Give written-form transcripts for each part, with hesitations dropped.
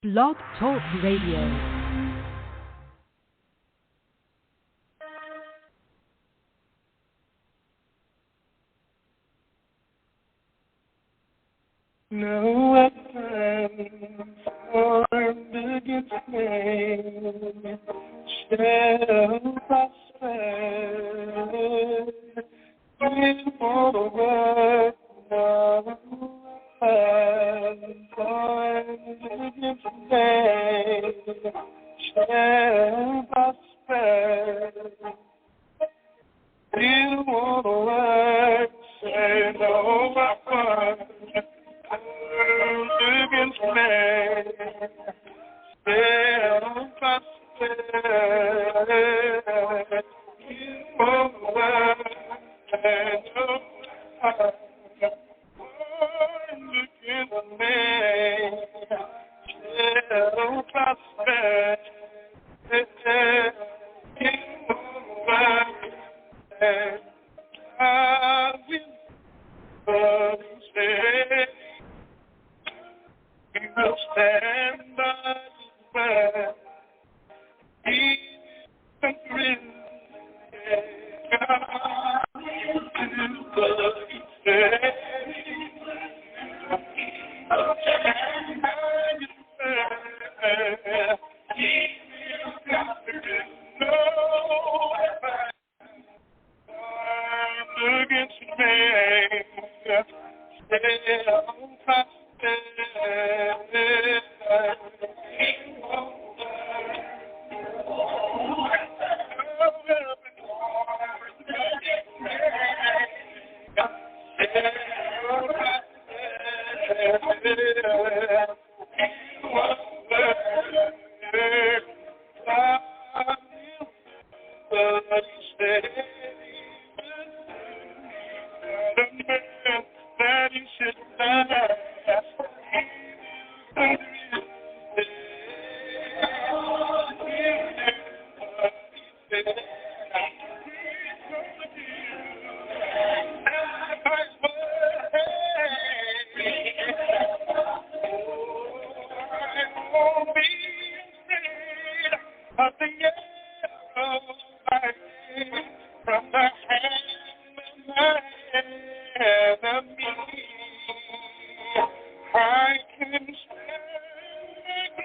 Blog Talk Radio. No weapon formed against me shall prosper. You for the word, no weapon formed against me shall prosper. You for the word, say no weapon against me, shall prosper. You are the word, and no against me, shall prosper. You are the word, and I will stay. We will stand by His word. He will bring God to the said. We will stand by His word. He will bring no weapon against me. Shall prosper. That he should from the hand of my enemy. I can stand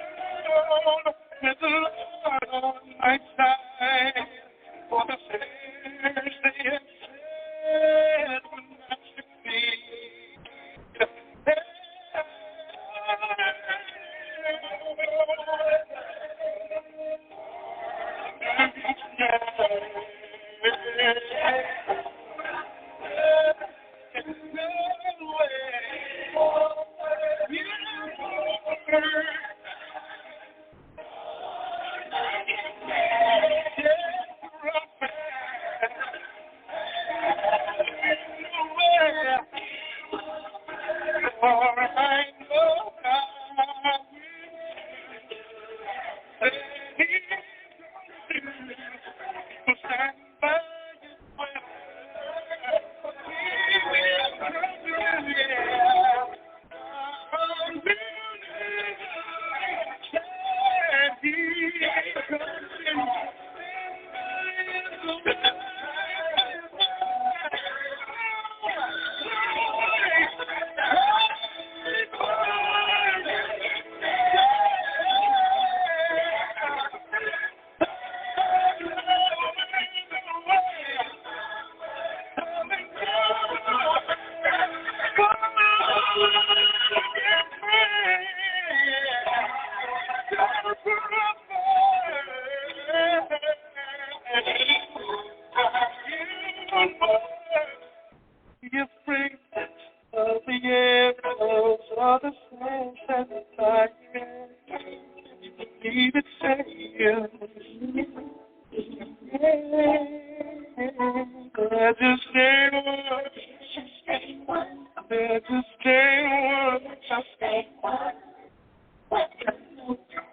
alone with the Lord on my side. For the sinners they have said will not succeed.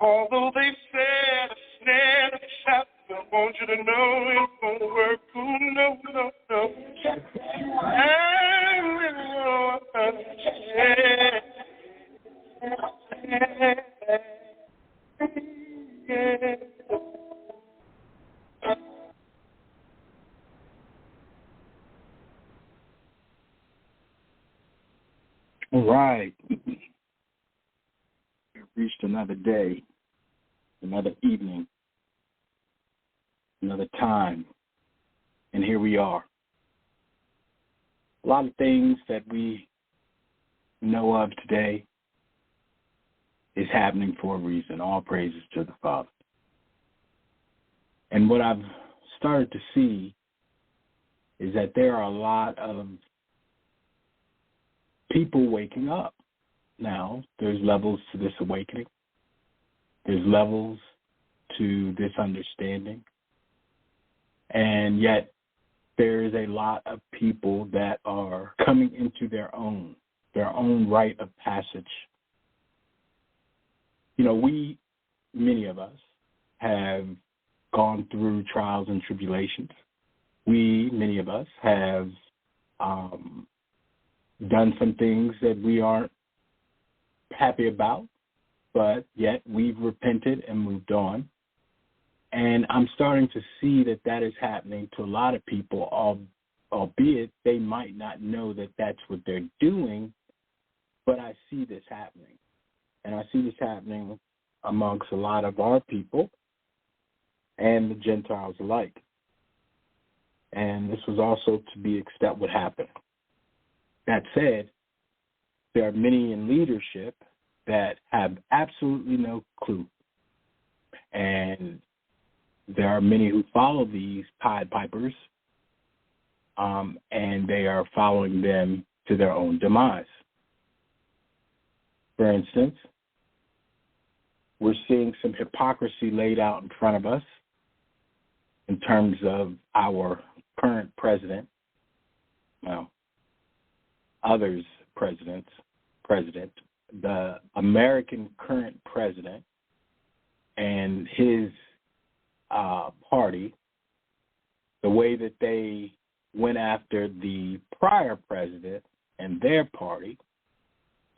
Although they said a snare, a trap, I want you to know it won't work. Oh, no, no, no. I will understand. reached another day, another evening, another time, and here we are. A lot of things that we know of today is happening for a reason. All praises to the Father. And what I've started to see is that there are a lot of people waking up. Now, there's levels to this awakening. There's levels to this understanding. And yet, there is a lot of people that are coming into their own rite of passage. You know, many of us, have gone through trials and tribulations. Many of us, have done some things that we aren't happy about, but yet we've repented and moved on. And I'm starting to see that is happening to a lot of people, albeit they might not know that that's what they're doing, but I see this happening. And I see this happening amongst a lot of our people and the Gentiles alike. And this was also to be expected that would happen. That said, there are many in leadership that have absolutely no clue. And there are many who follow these Pied Pipers, and they are following them to their own demise. For instance, we're seeing some hypocrisy laid out in front of us in terms of our current president, others president, the American current president and his party, the way that they went after the prior president and their party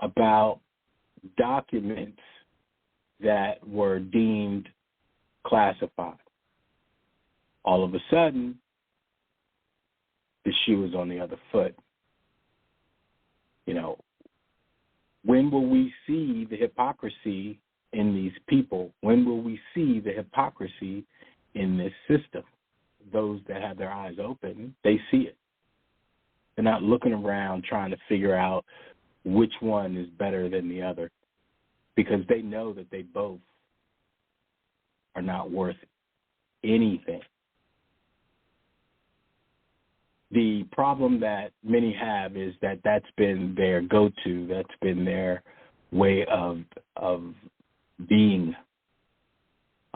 about documents that were deemed classified. All of a sudden, the shoe is on the other foot. You know, when will we see the hypocrisy in these people? When will we see the hypocrisy in this system? Those that have their eyes open, they see it. They're not looking around trying to figure out which one is better than the other, because they know that they both are not worth anything. The problem that many have is that that's been their go-to, that's been their way of being.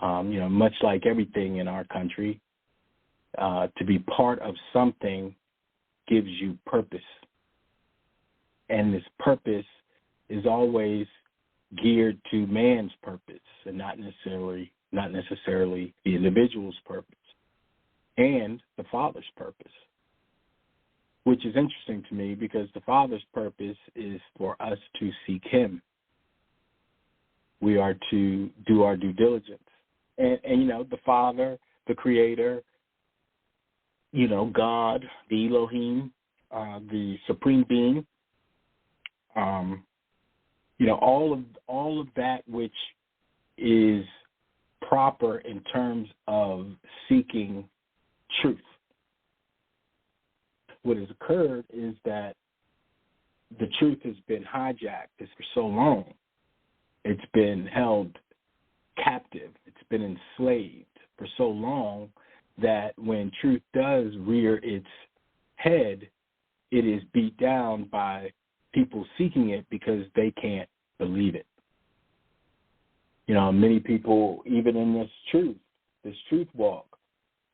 Much like everything in our country, to be part of something gives you purpose. And this purpose is always geared to man's purpose and not necessarily the individual's purpose and the Father's purpose, which is interesting to me because the Father's purpose is for us to seek Him. We are to do our due diligence. And the Father, the Creator, God, the Elohim, the Supreme Being, all of that which is proper in terms of seeking truth. What has occurred is that the truth has been hijacked for so long. It's been held captive. It's been enslaved for so long that when truth does rear its head, it is beat down by people seeking it because they can't believe it. Many people, even in this truth walk,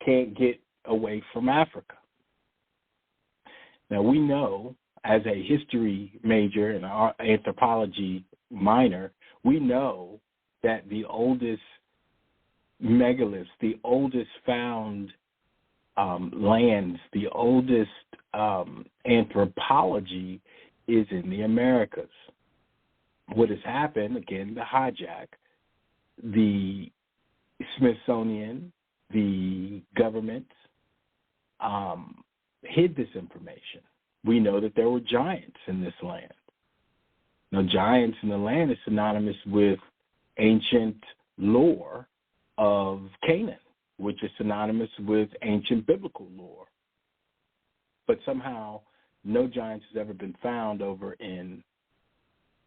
can't get away from Africa. Now, we know, as a history major and an anthropology minor, we know that the oldest megaliths, the oldest found lands, the oldest anthropology is in the Americas. What has happened, again, the hijack, the Smithsonian, the government hid this information. We know that there were giants in this land. Now, giants in the land is synonymous with ancient lore of Canaan, which is synonymous with ancient biblical lore. But somehow no giants has ever been found over in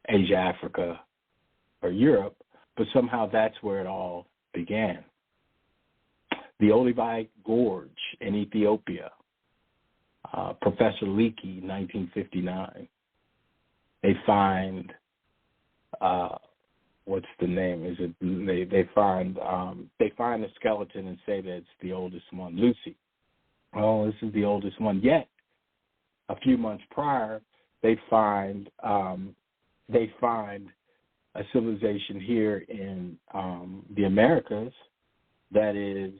Asia, Africa, or Europe, but somehow that's where it all began. The Olivine Gorge in Ethiopia, Professor Leakey, 1959. They find, what's the name? Is it they find a skeleton and say that it's the oldest one, Lucy. Oh, this is the oldest one. Yet, a few months prior, they find a civilization here in the Americas that is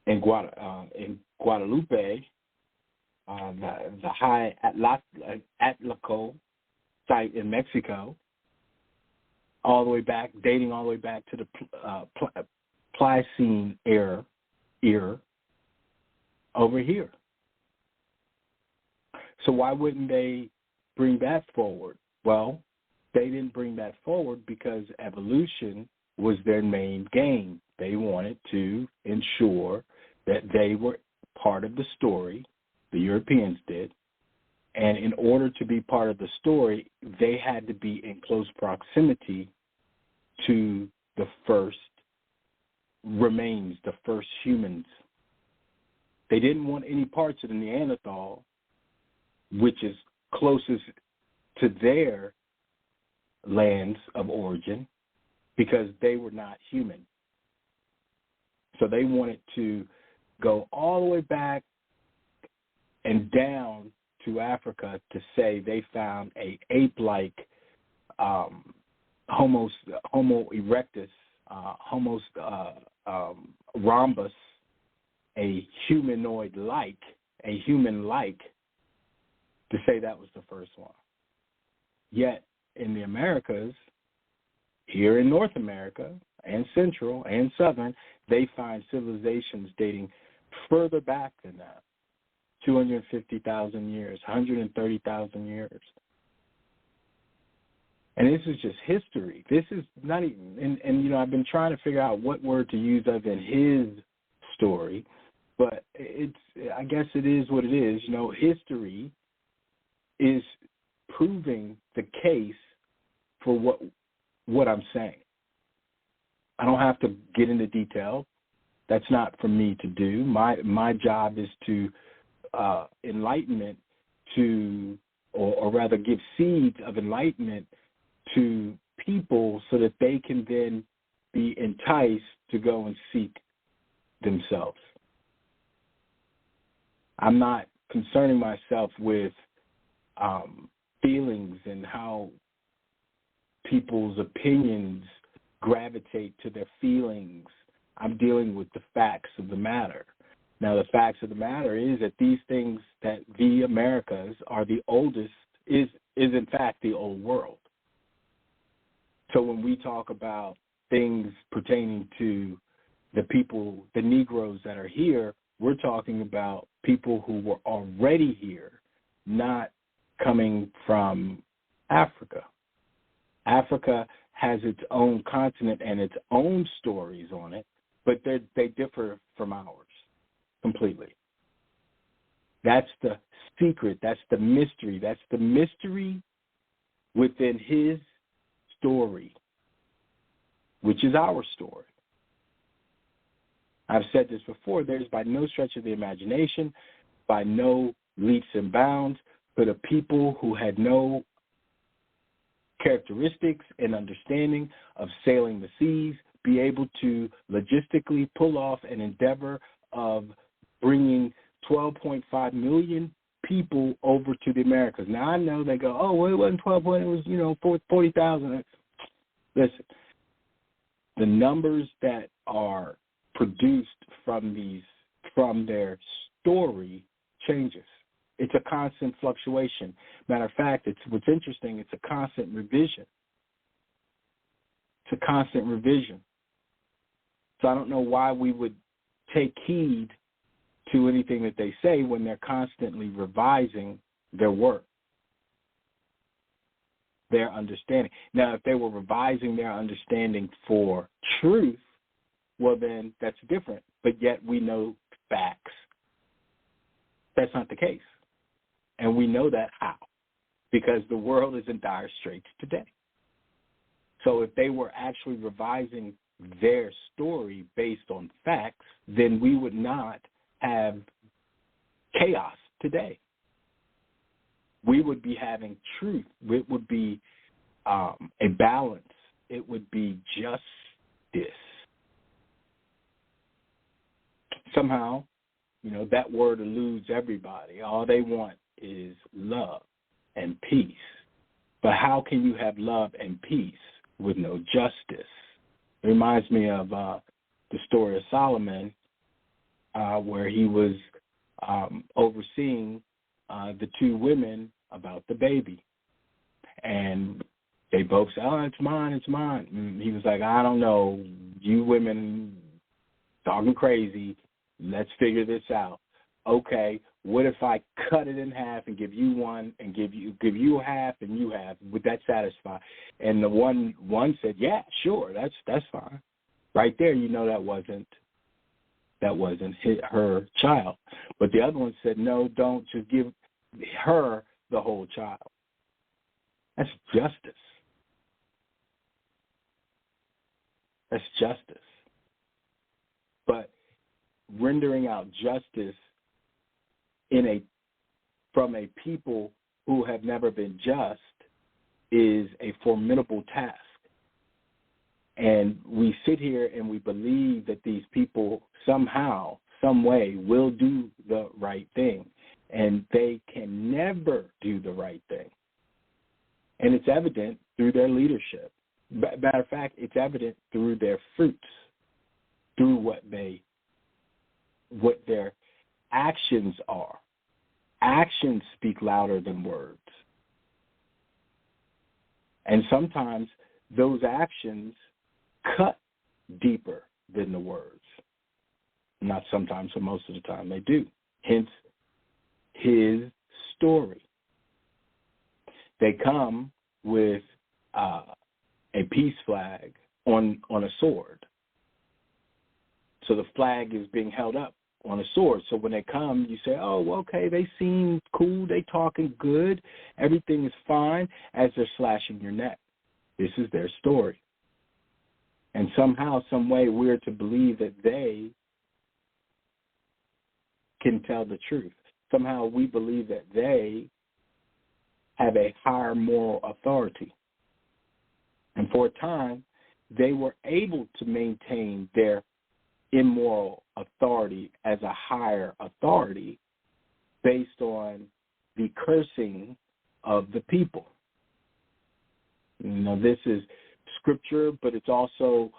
in Guadalupe, the high Atlacco site in Mexico, dating all the way back to the Pliocene era over here. So why wouldn't they bring that forward? Well, they didn't bring that forward because evolution was their main game. They wanted to ensure that they were part of the story, the Europeans did, and in order to be part of the story, they had to be in close proximity to the first remains, the first humans. They didn't want any parts of the Neanderthal, which is closest to their lands of origin, because they were not human. So they wanted to go all the way back and down to Africa to say they found a ape-like Homo erectus, rhombus, a humanoid-like, a human-like, to say that was the first one. Yet in the Americas, here in North America and Central and Southern, they find civilizations dating further back than that, 250,000 years, 130,000 years. And this is just history. This is not even, and I've been trying to figure out what word to use other than his story, but I guess it is what it is. History is proving the case for what I'm saying. I don't have to get into detail. That's not for me to do. My job is to enlightenment to, or rather give seeds of enlightenment to people so that they can then be enticed to go and seek themselves. I'm not concerning myself with feelings and how people's opinions gravitate to their feelings. I'm dealing with the facts of the matter. Now, the facts of the matter is that these things, that the Americas are the oldest, is in fact the old world. So when we talk about things pertaining to the people, the Negroes that are here, we're talking about people who were already here, not coming from Africa. Africa has its own continent and its own stories on it, but they differ from ours completely. That's the secret. That's the mystery. That's the mystery within his story, which is our story. I've said this before. There's by no stretch of the imagination, by no leaps and bounds, but a people who had no characteristics and understanding of sailing the seas, be able to logistically pull off an endeavor of bringing 12.5 million people over to the Americas. Now, I know they go, oh, well, it wasn't 12, it was, 40,000. Listen, the numbers that are produced from their story changes. It's a constant fluctuation. Matter of fact, what's interesting, it's a constant revision. It's a constant revision. So I don't know why we would take heed to anything that they say when they're constantly revising their work. their understanding. Now, if they were revising their understanding for truth, well, then that's different. But yet we know facts. That's not the case. And we know that how? Because the world is in dire straits today. So if they were actually revising their story based on facts, then we would not have chaos today. We would be having truth. It would be a balance. It would be justice. Somehow, that word eludes everybody. All they want is love and peace. But how can you have love and peace with no justice? It reminds me of the story of Solomon, where he was overseeing the two women about the baby. And they both said, oh, it's mine, it's mine. And he was like, I don't know, you women talking crazy, let's figure this out. Okay, what if I cut it in half and give you one and give you half and you half? Would that satisfy? And the one said, yeah, sure, that's fine. Right there, that wasn't her child. But the other one said, no, don't, just give her the whole child. That's justice. That's justice. But rendering out justice from a people who have never been just is a formidable task. And we sit here and we believe that these people somehow, some way, will do the right thing. And they can never do the right thing. And it's evident through their leadership. Matter of fact, it's evident through their fruits, through what their actions are. Actions speak louder than words. And sometimes those actions cut deeper than the words. Not sometimes, but most of the time they do. Hence, his story. They come with a peace flag on a sword. So the flag is being held up on a sword. So when they come, you say, oh, okay, they seem cool, they talking good, everything is fine, as they're slashing your neck. This is their story. And somehow, some way, we're to believe that they can tell the truth. Somehow we believe that they have a higher moral authority. And for a time, they were able to maintain their immoral authority as a higher authority based on the cursing of the people. This is scripture, but it's also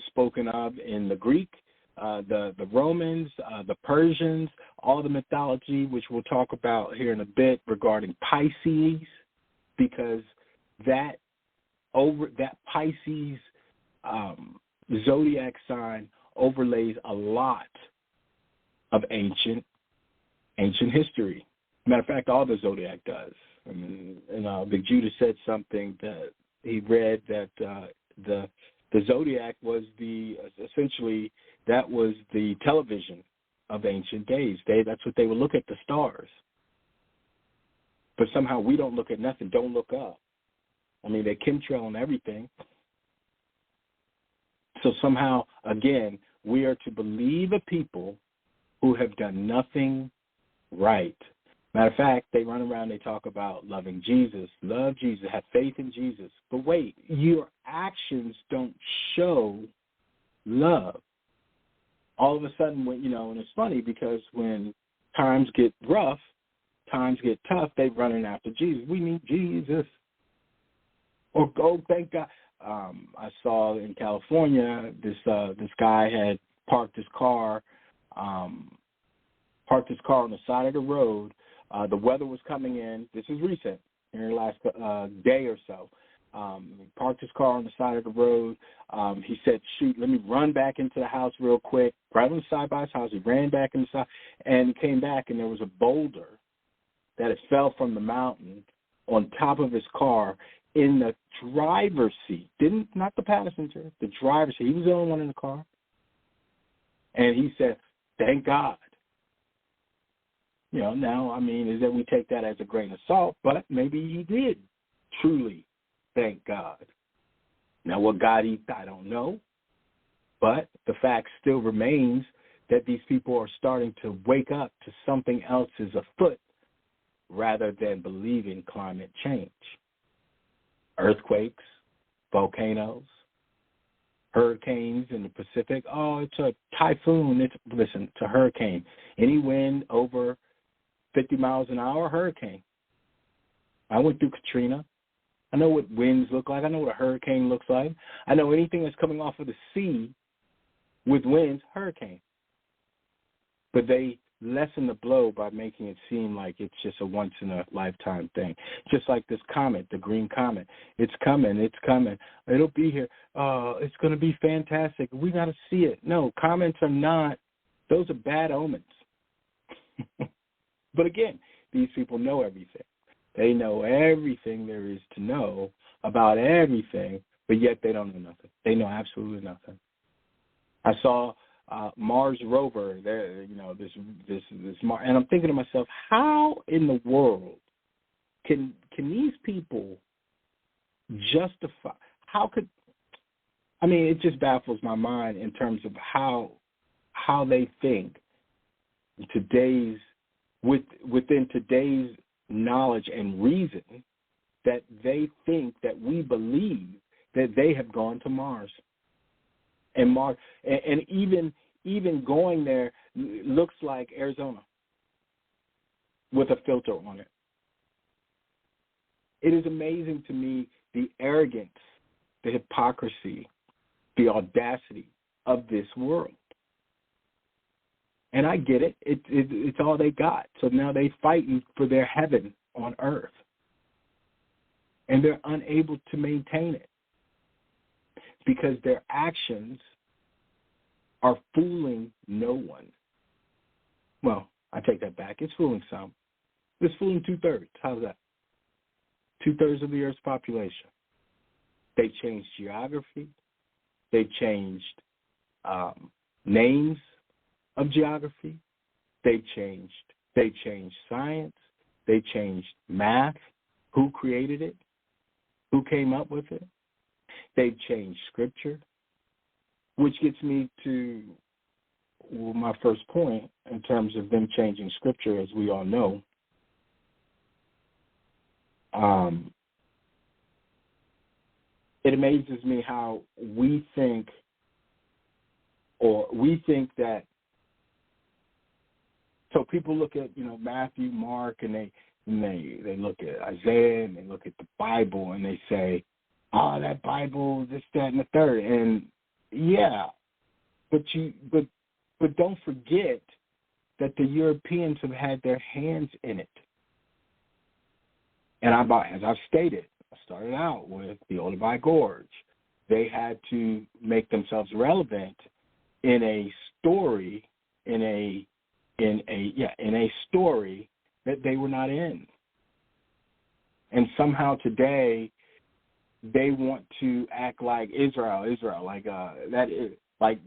spoken of in the Greek, the Romans, the Persians, all the mythology, which we'll talk about here in a bit regarding Pisces, because that Pisces zodiac sign overlays a lot of ancient history. Matter of fact, all the zodiac does. I mean, Big Judah said something that he read that the zodiac was essentially that was the television of ancient days. That's what they would look at, the stars. But somehow we don't look at nothing. Don't look up. I mean, they chemtrail on everything. So somehow, again, we are to believe a people who have done nothing right. Matter of fact, they run around, they talk about loving Jesus, love Jesus, have faith in Jesus. But wait, your actions don't show love. All of a sudden, and it's funny because when times get rough, times get tough, they're running after Jesus. We need Jesus. Or, oh, thank God. I saw in California this guy had parked his car on the side of the road. The weather was coming in. This is recent, in the last day or so. He parked his car on the side of the road. He said, shoot, let me run back into the house real quick. Right on the side by his house, he ran back inside, and he came back, and there was a boulder that had fell from the mountain on top of his car in the driver's seat. Not the passenger, the driver's seat. He was the only one in the car. And he said, thank God. Now, is that we take that as a grain of salt, but maybe he did truly thank God. Now, what God eats, I don't know. But the fact still remains that these people are starting to wake up to something else is afoot rather than believing climate change. Earthquakes, volcanoes, hurricanes in the Pacific. Oh, it's a typhoon. It's a hurricane. Any wind over 50 miles an hour, hurricane. I went through Katrina. I know what winds look like. I know what a hurricane looks like. I know anything that's coming off of the sea with winds, hurricane. But they lessen the blow by making it seem like it's just a once-in-a-lifetime thing. Just like this comet, the green comet. It's coming. It'll be here. It's going to be fantastic. We got to see it. No, comets are not. Those are bad omens. But again, these people know everything. They know everything there is to know about everything, but yet they don't know nothing. They know absolutely nothing. I saw Mars rover there, this Mars, and I'm thinking to myself, how in the world can these people justify? It just baffles my mind in terms of how they think within today's knowledge and reason that they think that we believe that they have gone to Mars. And Mars, and even going there looks like Arizona with a filter on it. It is amazing to me the arrogance, the hypocrisy, the audacity of this world. And I get it. It's all they got. So now they're fighting for their heaven on earth. And they're unable to maintain it because their actions are fooling no one. Well, I take that back. It's fooling some. It's fooling 2/3. How's that? 2/3 of the Earth's population. They changed geography. They changed names of geography. They changed science. They changed math. Who created it? Who came up with it? They've changed scripture, which gets me to my first point in terms of them changing scripture, as we all know. It amazes me how we think that. So people look at Matthew, Mark, and they look at Isaiah and they look at the Bible and they say, "Oh, that Bible, this, that, and the third." And yeah, but don't forget that the Europeans have had their hands in it. And as I've stated, I started out with the Olduvai Gorge. They had to make themselves relevant in a story, in a story that they were not in. And somehow today they want to act like Israel,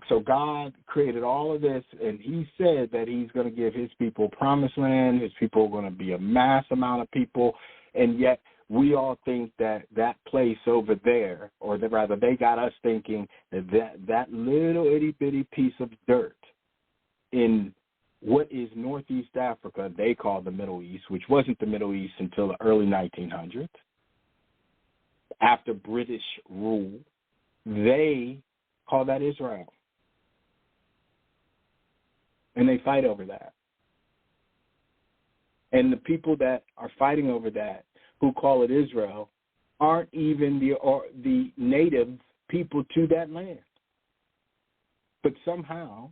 so God created all of this, and he said that he's going to give his people promised land, his people are going to be a mass amount of people, and yet we all think that place over there, or rather they got us thinking that little itty-bitty piece of dirt in what is Northeast Africa, they call the Middle East, which wasn't the Middle East until the early 1900s, after British rule, they call that Israel. And they fight over that. And the people that are fighting over that, who call it Israel, aren't even the native people to that land. But somehow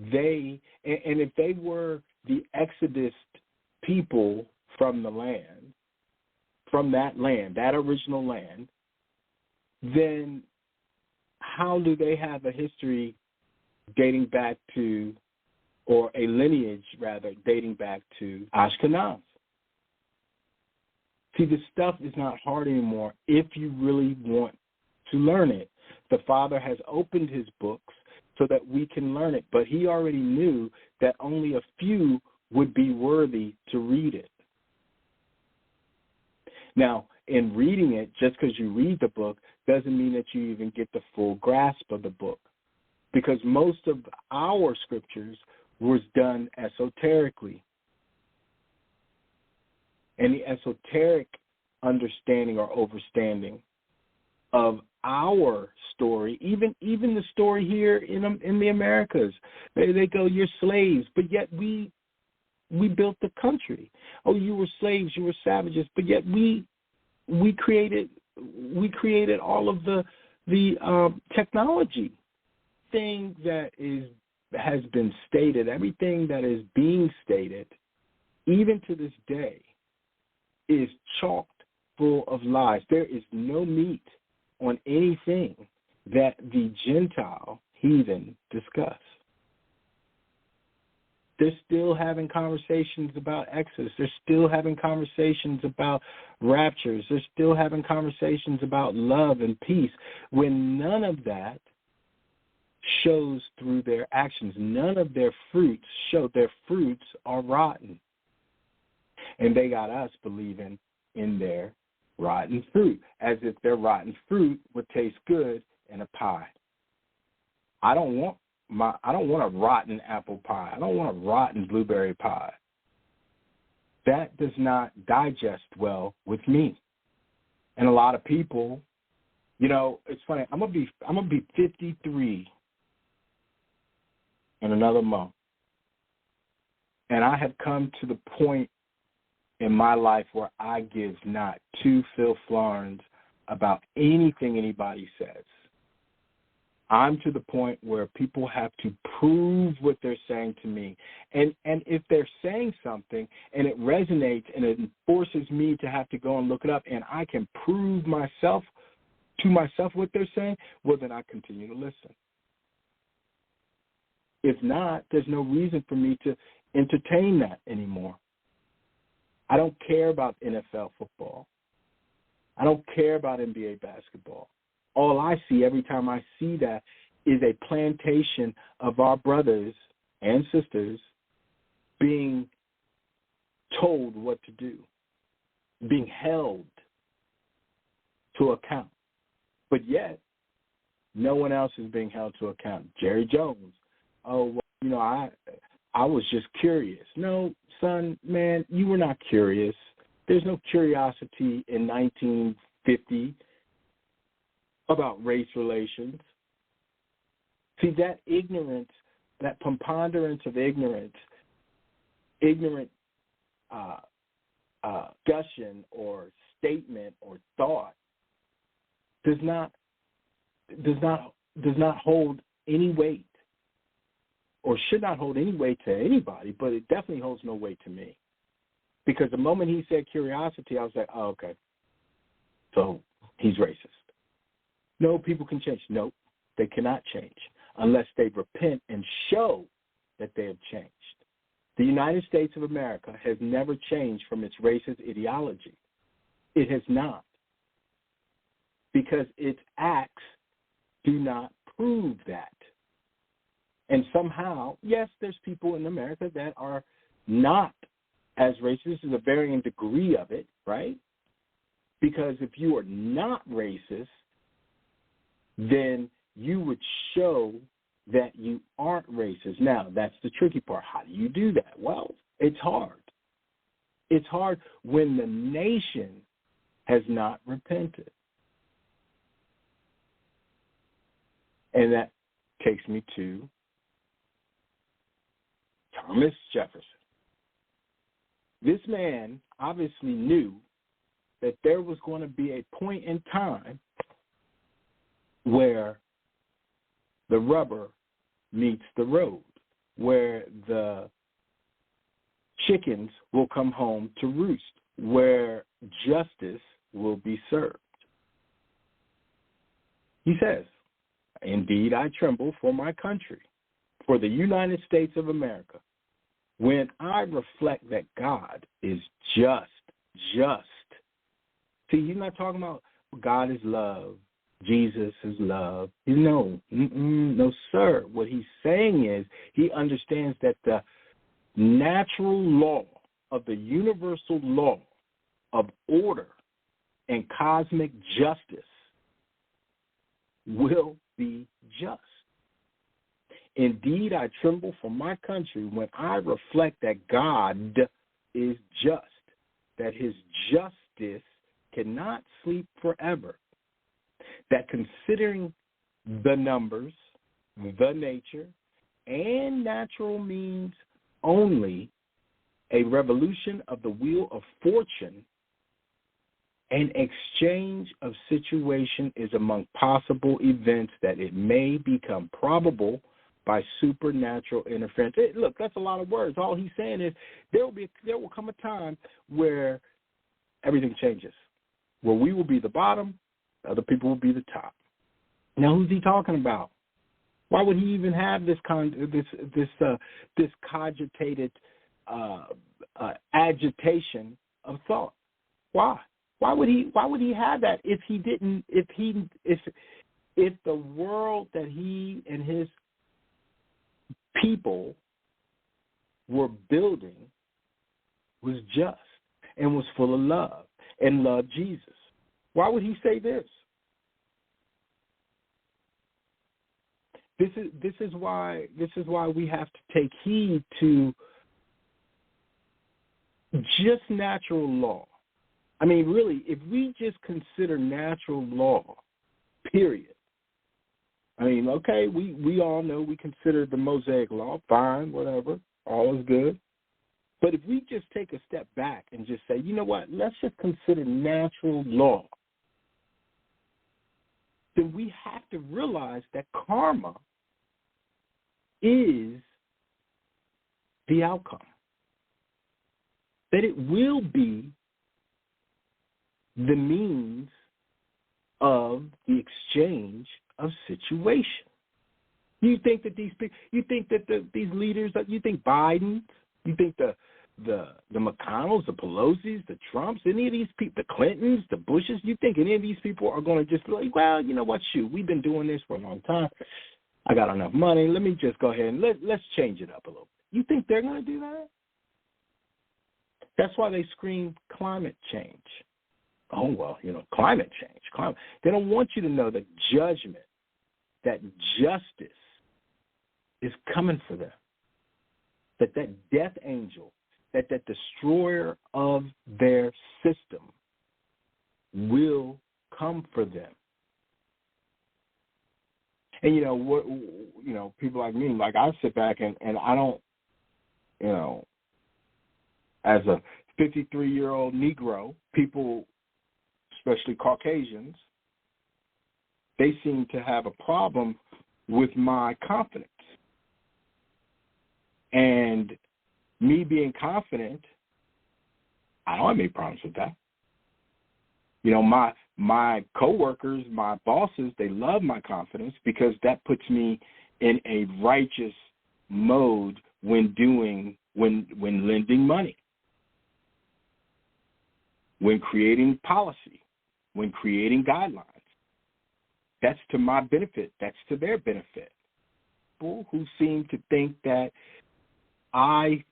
and if they were the Exodus people from the land, from that land, that original land, then how do they have a history dating back to, or a lineage rather, dating back to Ashkenaz? See, this stuff is not hard anymore if you really want to learn it. The Father has opened his books so that we can learn it, but he already knew that only a few would be worthy to read it. Now, in reading it, just because you read the book doesn't mean that you even get the full grasp of the book, because most of our scriptures was done esoterically. And the esoteric understanding or overstanding of our story, even the story here in the Americas, they go, you're slaves, but yet we built the country. Oh, you were slaves, you were savages, but yet we created all of the technology. Thing that has been stated, everything that is being stated, even to this day, is chocked full of lies. There is no meat on anything that the Gentile heathen discuss. They're still having conversations about Exodus. They're still having conversations about raptures. They're still having conversations about love and peace, when none of that shows through their actions. None of their fruits show. Their fruits are rotten. And they got us believing in their rotten fruit, as if their rotten fruit would taste good in a pie. I don't want a rotten apple pie. I don't want a rotten blueberry pie. That does not digest well with me. And a lot of people, it's funny. I'm gonna be 53 in another month. And I have come to the point in my life where I give not two filflarns about anything anybody says. I'm to the point where people have to prove what they're saying to me. And if they're saying something and it resonates and it forces me to have to go and look it up and I can prove to myself what they're saying, well, then I continue to listen. If not, there's no reason for me to entertain that anymore. I don't care about NFL football. I don't care about NBA basketball. All I see every time I see that is a plantation of our brothers and sisters being told what to do, being held to account. But yet, no one else is being held to account. Jerry Jones, I was just curious. No, son, man, you were not curious. There's no curiosity in 1950 about race relations. See, that ignorance, that preponderance of ignorant discussion or statement or thought does not hold any weight, or should not hold any weight to anybody, but it definitely holds no weight to me. Because the moment he said curiosity, I was like, oh, okay, so he's racist. No, people can change. No, they cannot change unless they repent and show that they have changed. The United States of America has never changed from its racist ideology. It has not. Because its acts do not prove that. And somehow, yes, there's people in America that are not as racist. This is a varying degree of it, right? Because if you are not racist, then you would show that you aren't racist. Now, that's the tricky part. How do you do that? Well, it's hard. It's hard when the nation has not repented. And that takes me to Thomas Jefferson. This man obviously knew that there was going to be a point in time where the rubber meets the road, where the chickens will come home to roost, where justice will be served. He says, "Indeed, I tremble for my country, for the United States of America, when I reflect that God is just, See, he's not talking about God is love, Jesus is love. No, no, sir. What he's saying is he understands that the natural law of the universal law of order and cosmic justice will be just. Indeed, I tremble for my country when I reflect that God is just, that his justice cannot sleep forever, that considering the numbers, the nature, and natural means only, a revolution of the wheel of fortune, an exchange of situation is among possible events that it may become probable by supernatural interference. Look, that's a lot of words. All he's saying is there will come a time where everything changes, where we will be the bottom, other people will be the top. Now, who's he talking about? Why would he even have this cogitated agitation of thought? Why? Why would he have that if the world that he and his people were building was just and was full of love and loved Jesus? Why would he say this? This is why we have to take heed to just natural law. I mean, really, if we just consider natural law, period. I mean, okay, we all know we consider the Mosaic law, fine, whatever, all is good. But if we just take a step back and just say, you know what, let's just consider natural law, then we have to realize that karma is the outcome. That it will be the means of the exchange of situation. You think that these leaders, you think Biden, you think the McConnells, the Pelosi's, the Trumps, any of these people, the Clintons, the Bushes, you think any of these people are going to just be like, well, you know what, shoot, we've been doing this for a long time. I got enough money. Let me just go ahead and let's change it up a little bit. You think they're going to do that? That's why they scream climate change. Oh, well, climate change. They don't want you to know that judgment, that justice is coming for them. That death angel, that destroyer of their system will come for them. And, people like me, like I sit back and I don't, as a 53-year-old Negro, people, especially Caucasians, they seem to have a problem with my confidence. And me being confident, I don't have any problems with that. My coworkers, my bosses, they love my confidence because that puts me in a righteous mode when lending money, when creating policy, when creating guidelines. That's to my benefit. That's to their benefit. People who seem to think that I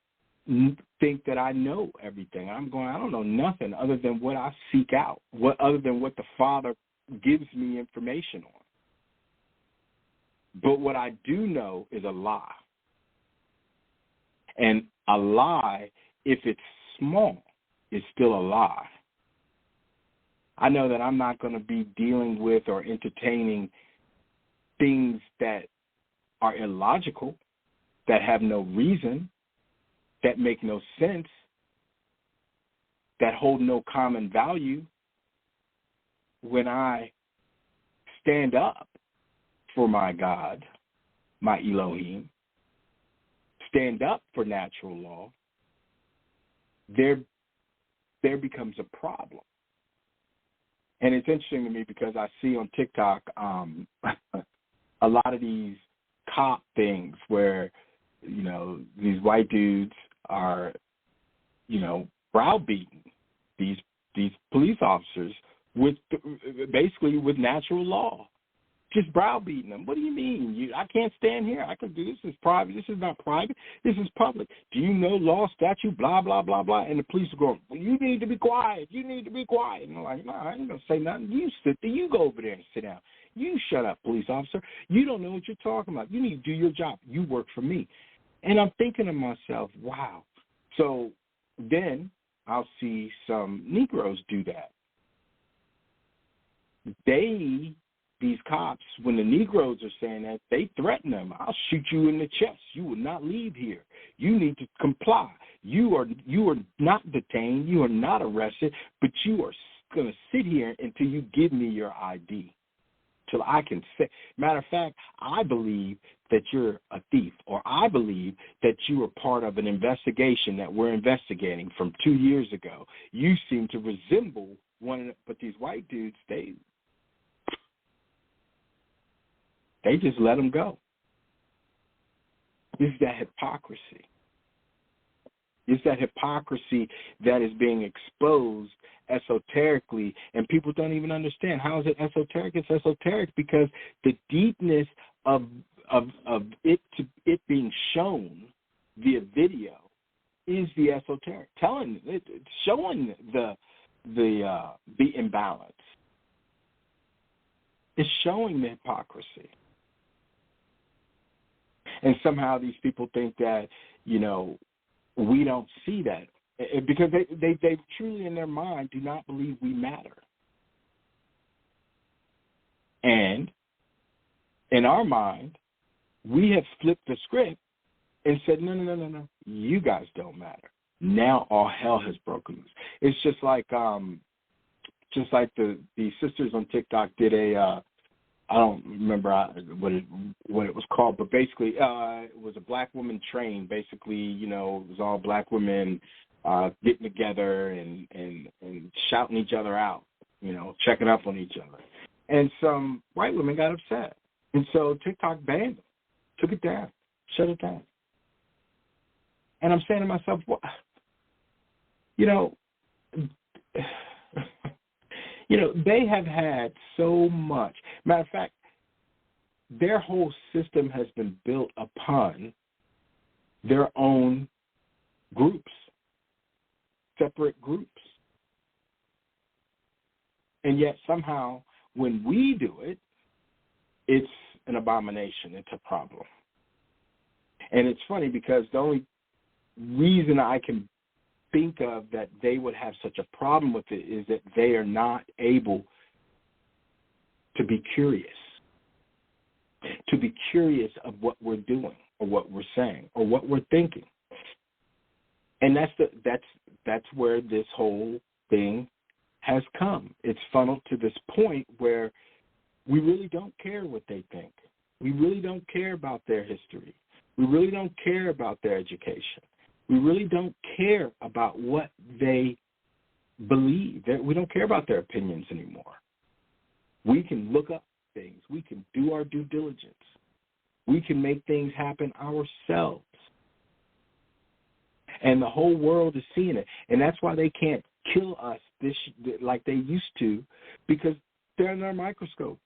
know everything. I don't know nothing other than what I seek out, other than what the Father gives me information on. But what I do know is a lie. And a lie, if it's small, is still a lie. I know that I'm not going to be dealing with or entertaining things that are illogical, that have no reason, that make no sense, that hold no common value, when I stand up for my God, my Elohim, stand up for natural law, there becomes a problem. And it's interesting to me because I see on TikTok a lot of these cop things where, these white dudes are, browbeating these these police officers with basically with natural law, just browbeating them. What do you mean? I can't stand here. I could do this. Is private. This is not private. This is public. Do you know law, statute, blah, blah, blah, blah? And the police are going, well, you need to be quiet. You need to be quiet. And I'm like, no, I ain't going to say nothing. You sit there. You go over there and sit down. You shut up, police officer. You don't know what you're talking about. You need to do your job. You work for me. And I'm thinking to myself, wow. So then I'll see some Negroes do that. These cops, when the Negroes are saying that, they threaten them. I'll shoot you in the chest. You will not leave here. You need to comply. You are not detained. You are not arrested, but you are going to sit here until you give me your ID, till I can say. Matter of fact, I believe that you're a thief, or I believe that you are part of an investigation that we're investigating from 2 years ago. You seem to resemble one of the, but these white dudes, they just let them go. It's that hypocrisy. It's that hypocrisy that is being exposed esoterically, and people don't even understand. How is it esoteric? It's esoteric because the deepness of it being shown via video is the esoteric, showing the imbalance. It's showing the hypocrisy. And somehow these people think that, we don't see that because they truly in their mind do not believe we matter. And in our mind, we have flipped the script and said, no, you guys don't matter. Now all hell has broken loose. It's just like the sisters on TikTok did a I don't remember what it was called, but basically it was a black woman train. Basically, it was all black women getting together and shouting each other out, checking up on each other. And some white women got upset. And so TikTok banned them, took it down, shut it down. And I'm saying to myself, what? They have had so much. Matter of fact, their whole system has been built upon their own groups, separate groups. And yet somehow when we do it, it's an abomination. It's a problem. And it's funny because the only reason I can think of that they would have such a problem with it is that they are not able to be curious of what we're doing or what we're saying or what we're thinking. And that's where this whole thing has come. It's funneled to this point where we really don't care what they think. We really don't care about their history. We really don't care about their education. We really don't care about what they believe. We don't care about their opinions anymore. We can look up things. We can do our due diligence. We can make things happen ourselves. And the whole world is seeing it. And that's why they can't kill us like they used to, because they're in our microscope.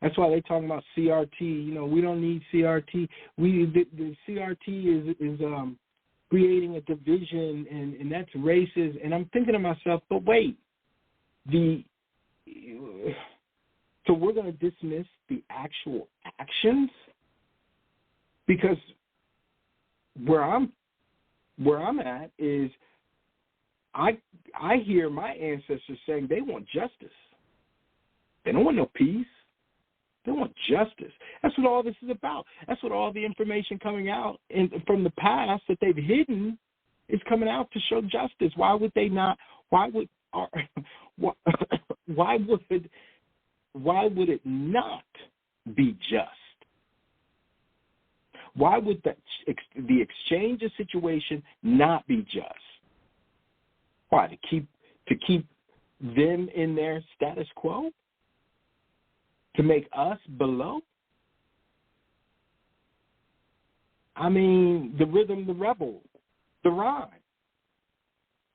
That's why they're talking about CRT. We don't need CRT. The CRT is creating a division, and that's racist. And I'm thinking to myself, but wait, so we're going to dismiss the actual actions? Because where I'm at is I hear my ancestors saying they want justice. They don't want no peace. They want justice. That's what all this is about. That's what all the information coming out from the past that they've hidden is coming out to show justice. Why would they not? Why would it not be just? Why would the exchange of situation not be just? Why, to keep them in their status quo? To make us below? I mean, the rhythm, the rebel, the rhyme.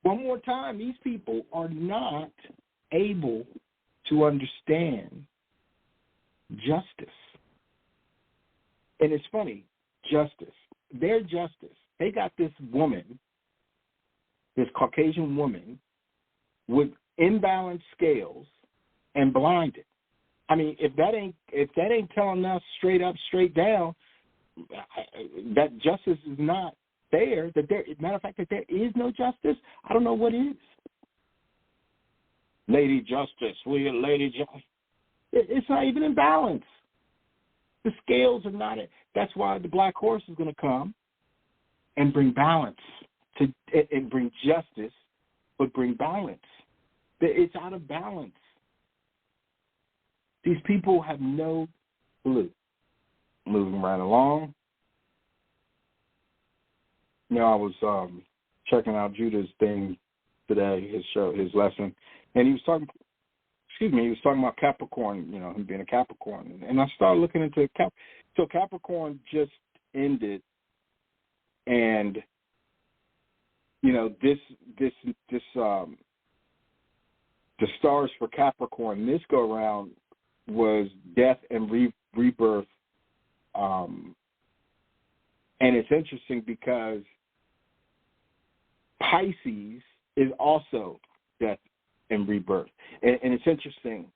One more time, these people are not able to understand justice. And it's funny, justice. Their justice. They got this woman, this Caucasian woman, with imbalanced scales and blinded. I mean, if that ain't telling us straight up, straight down, that justice is not fair. Matter of fact, that there is no justice. I don't know what is. Lady Justice, will you, Lady Justice? It's not even in balance. The scales are not it. That's why the black horse is going to come and bring balance and bring justice, but bring balance. It's out of balance. These people have no clue. Moving right along. You know, I was checking out Judah's thing today, his lesson, and he was talking about Capricorn, you know, him being a Capricorn. And I started looking into so Capricorn just ended, and you know, the stars for Capricorn this go around was death and rebirth. And it's interesting because Pisces is also death and rebirth. And it's interesting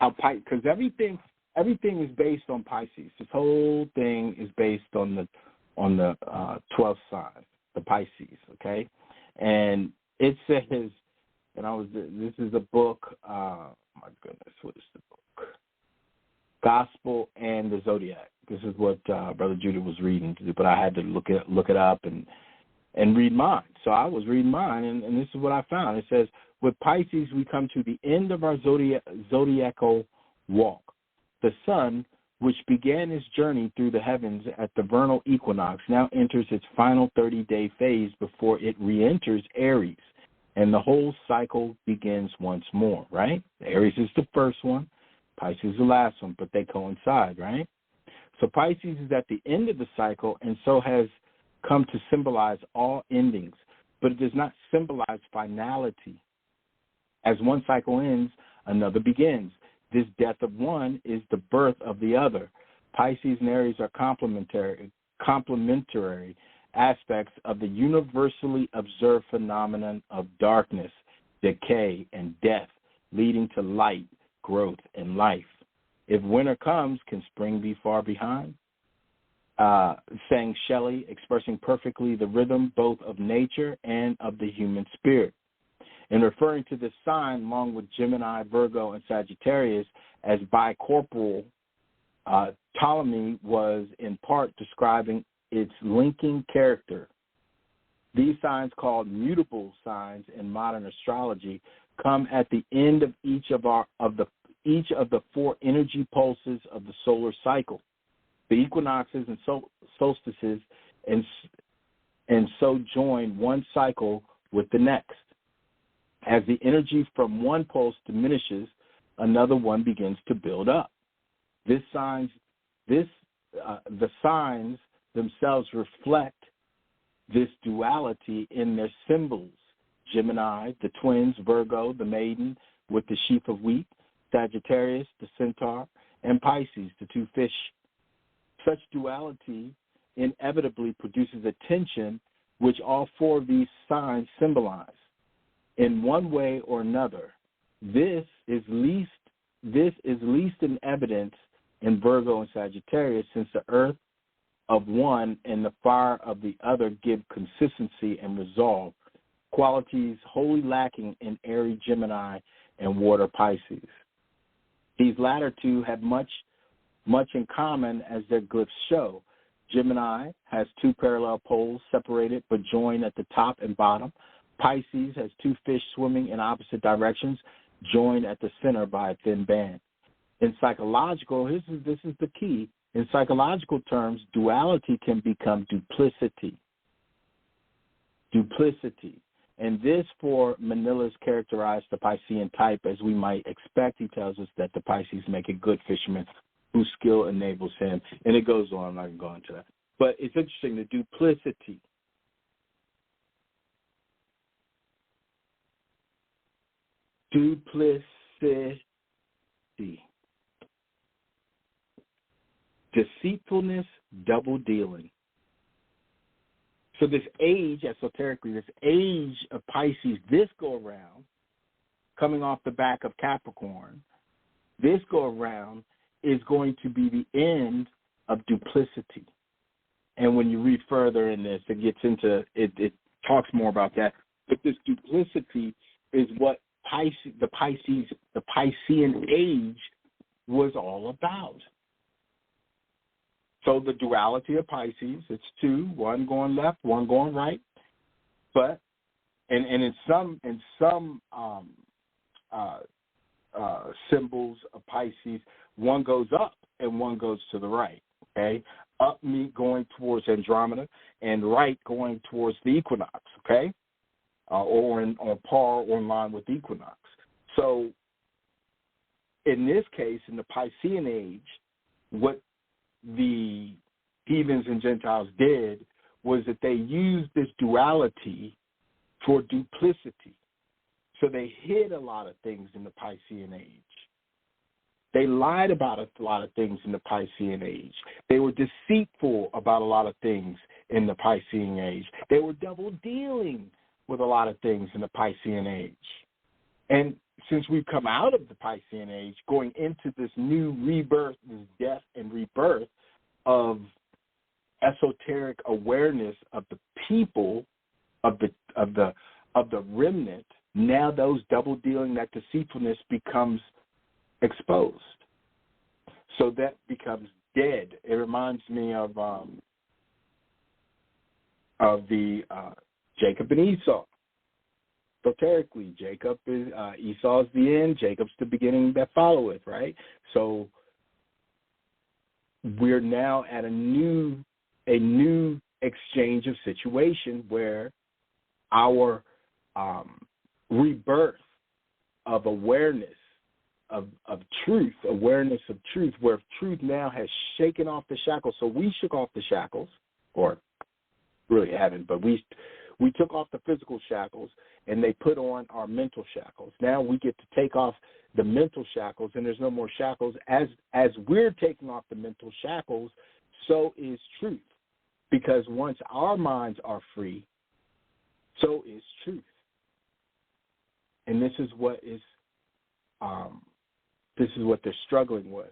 how because everything is based on Pisces. This whole thing is based on the 12th sign, the Pisces, okay? And it says, this is a book, my goodness, what is the book? Gospel and the Zodiac. This is what Brother Judah was reading, but I had to look it up and read mine. So I was reading mine, and this is what I found. It says, with Pisces, we come to the end of our zodiacal walk. The sun, which began its journey through the heavens at the vernal equinox, now enters its final 30-day phase before it re-enters Aries, and the whole cycle begins once more, right? Aries is the first one, Pisces is the last one, but they coincide, right? So Pisces is at the end of the cycle and so has come to symbolize all endings, but it does not symbolize finality. As one cycle ends, another begins. This death of one is the birth of the other. Pisces and Aries are complementary aspects of the universally observed phenomenon of darkness, decay, and death, leading to light, growth, and life. If winter comes, can spring be far behind? Sang Shelley, expressing perfectly the rhythm both of nature and of the human spirit. In referring to this sign, along with Gemini, Virgo, and Sagittarius, as bicorporal, Ptolemy was in part describing its linking character. These signs, called mutable signs in modern astrology, come at the end of each of the four energy pulses of the solar cycle, the equinoxes and solstices, and so join one cycle with the next. As the energy from one pulse diminishes, another one begins to build up. The signs themselves reflect this duality in their symbols. Gemini, the twins, Virgo, the maiden with the sheaf of wheat, Sagittarius, the centaur, and Pisces, the two fish. Such duality inevitably produces a tension which all four of these signs symbolize. In one way or another, this is least in evidence in Virgo and Sagittarius, since the earth of one and the fire of the other give consistency and resolve, qualities wholly lacking in airy Gemini and water Pisces. These latter two have much in common, as their glyphs show. Gemini has two parallel poles separated but joined at the top and bottom. Pisces has two fish swimming in opposite directions, joined at the center by a thin band. In psychological, this is the key. In psychological terms, duality can become duplicity. Duplicity. And this for Manila's characterized the Piscean type, as we might expect. He tells us that the Pisces make a good fisherman whose skill enables him. And it goes on. I'm not going to go into that. But it's interesting, the duplicity. Duplicity. Deceitfulness, double dealing. So this age, esoterically, this age of Pisces, this go around, coming off the back of Capricorn, this go around is going to be the end of duplicity. And when you read further in this, it gets into it talks more about that. But this duplicity is what the Piscean age was all about. So the duality of Pisces, it's two, one going left, one going right. But and in some symbols of Pisces, one goes up and one goes to the right. Okay, up going towards Andromeda, and right going towards the equinox. Okay, or on par or in line with the equinox. So in this case, in the Piscean age, what the heathens and Gentiles did was that they used this duality for duplicity. So they hid a lot of things in the Piscean age. They lied about a lot of things in the Piscean age. They were deceitful about a lot of things in the Piscean age. They were double dealing with a lot of things in the Piscean age. And since we've come out of the Piscean age, going into this new rebirth, this death and rebirth of esoteric awareness of the people, of the remnant, now those double dealing, that deceitfulness becomes exposed. So that becomes dead. It reminds me of the Jacob and Esau. Esoterically, Jacob is Esau's the end, Jacob's the beginning that followeth, right? So we're now at a new exchange of situation where our rebirth of awareness of truth, awareness of truth, where truth now has shaken off the shackles. So we shook off the shackles, or really haven't, but we took off the physical shackles and they put on our mental shackles. Now we get to take off the mental shackles, and there's no more shackles. As we're taking off the mental shackles, so is truth. Because once our minds are free, so is truth. And this is what they're struggling with.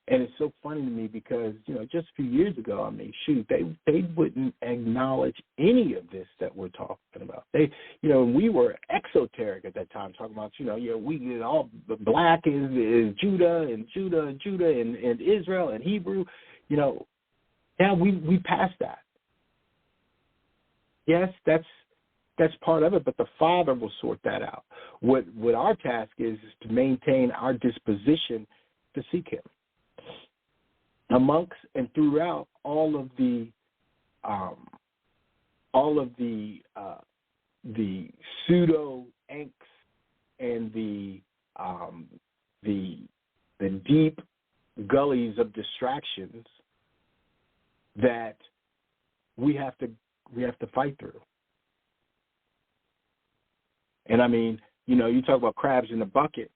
And it's so funny to me because, just a few years ago, I mean, shoot, they wouldn't acknowledge any of this that we're talking about. They, we were exoteric at that time, talking about, we all black is Judah and Israel and Hebrew. Now we passed that. Yes, that's part of it, but the Father will sort that out. What our task is to maintain our disposition to seek Him. Amongst and throughout all of the pseudo angst and the deep gullies of distractions that we have to fight through. And I mean, you talk about crabs in a bucket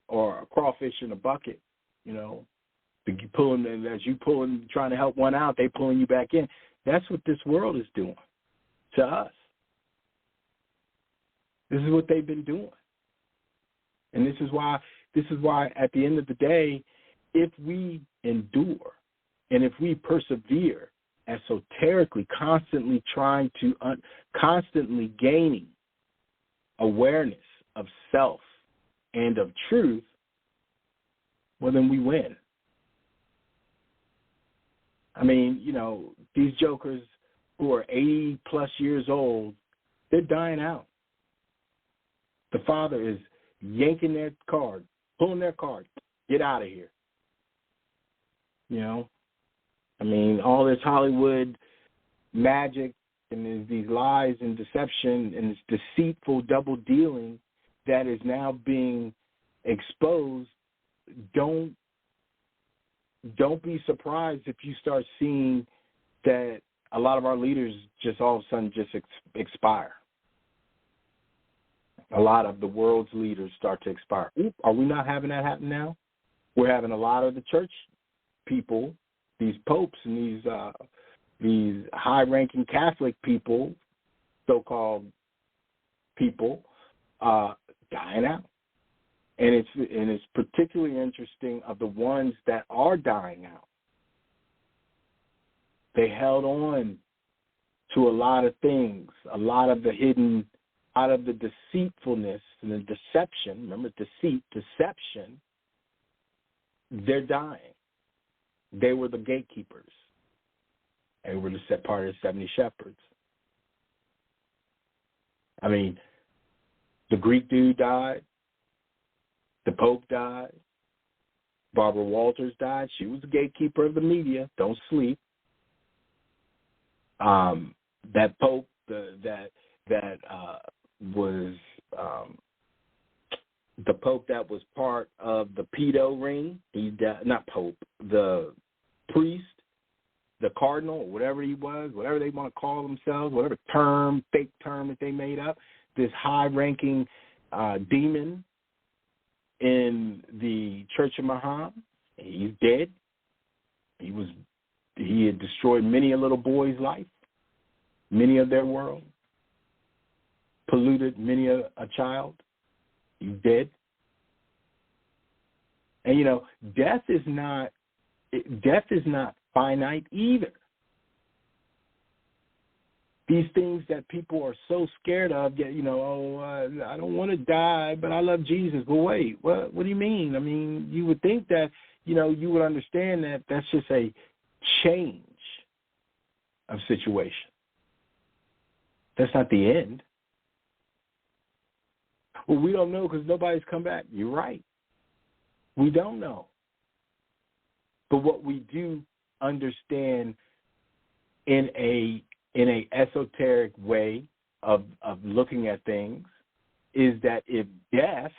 or a crawfish in a bucket, you pulling, as you pulling, trying to help one out, they pulling you back in. That's what this world is doing to us. This is what they've been doing. And this is why at the end of the day, if we endure and if we persevere esoterically, constantly constantly gaining awareness of self and of truth, well, then we win. I mean, these jokers who are 80-plus years old, they're dying out. The Father is yanking their card, pulling their card, get out of here. I mean, all this Hollywood magic and these lies and deception and this deceitful double dealing that is now being exposed, don't be surprised if you start seeing that a lot of our leaders just all of a sudden just expire. a lot of the world's leaders start to expire. Are we not having that happen now? We're having a lot of the church people, these popes and these high-ranking Catholic people, so-called people, dying out. And it's particularly interesting of the ones that are dying out. They held on to a lot of things, a lot of the hidden, out of the deceitfulness and the deception. Remember, deception. They're dying. They were the gatekeepers. They were the set part of the 70 shepherds. I mean, the Greek dude died. The Pope died. Barbara Walters died. She was the gatekeeper of the media. Don't sleep. That Pope that was the Pope that was part of the pedo ring. He died, not Pope, the priest, the cardinal, whatever he was, whatever they want to call themselves, whatever fake term that they made up. This high-ranking demon in the Church of Muhammad. He's dead. He had destroyed many a little boy's life, many of their world, polluted many a child. He's dead. And death is not finite either. These things that people are so scared of, I don't want to die, but I love Jesus. But wait, what do you mean? I mean, you would think that, you would understand that that's just a change of situation. That's not the end. Well, we don't know because nobody's come back. You're right. We don't know. But what we do understand in a esoteric way of looking at things is that if death,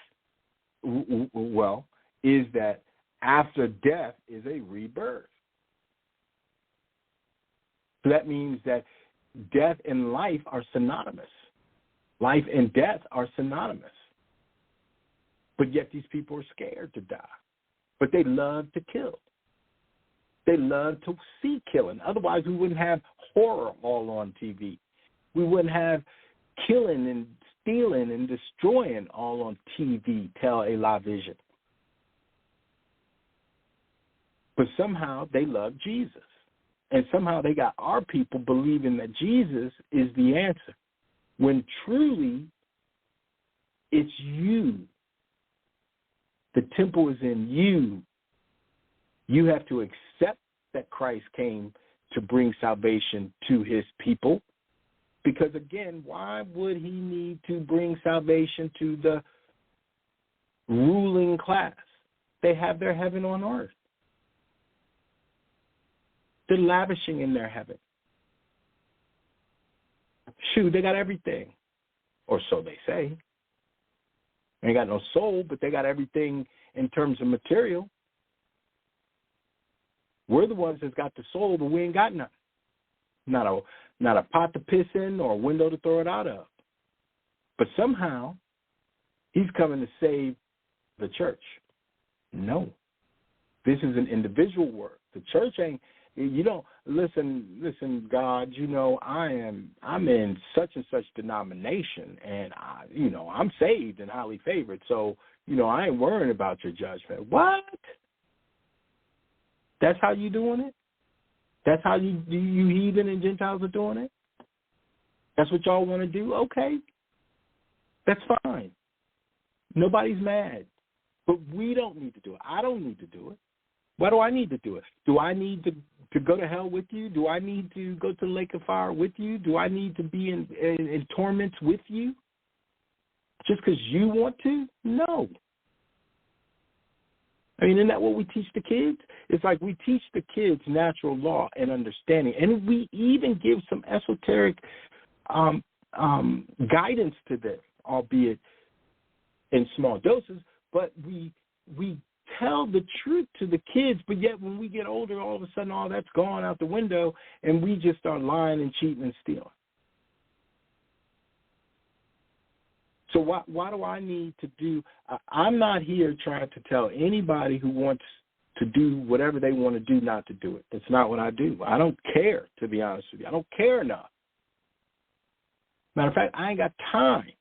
is that after death is a rebirth. So that means that death and life are synonymous. Life and death are synonymous. But yet these people are scared to die. But they love to kill. They love to see killing. Otherwise, we wouldn't have horror all on TV. We wouldn't have killing and stealing and destroying all on TV, television. But somehow they love Jesus. And somehow they got our people believing that Jesus is the answer. When truly, it's you. The temple is in you. You have to accept that Christ came to bring salvation to his people. Because, again, why would he need to bring salvation to the ruling class? They have their heaven on earth. They're lavishing in their heaven. Shoot, they got everything. Or so they say. They ain't got no soul, but they got everything in terms of material. We're the ones that's got the soul, but we ain't got nothing. Not a pot to piss in or a window to throw it out of. But somehow, he's coming to save the church. No. This is an individual work. The church ain't. You don't listen, God. I'm in such and such denomination, and I'm saved and highly favored. So I ain't worrying about your judgment. What? That's how you doing it? That's how you heathen and Gentiles are doing it? That's what y'all want to do? Okay, that's fine. Nobody's mad, but we don't need to do it. I don't need to do it. Why do I need to do it? Do I need to go to hell with you? Do I need to go to the lake of fire with you? Do I need to be in torments with you? Just because you want to? No. I mean, isn't that what we teach the kids? It's like we teach the kids natural law and understanding. And we even give some esoteric guidance to this, albeit in small doses. But we tell the truth to the kids, but yet when we get older, all of a sudden all that's gone out the window, and we just start lying and cheating and stealing. So why do I need to do? I'm not here trying to tell anybody who wants to do whatever they want to do not to do it. That's not what I do. I don't care, to be honest with you. I don't care enough. Matter of fact, I ain't got time.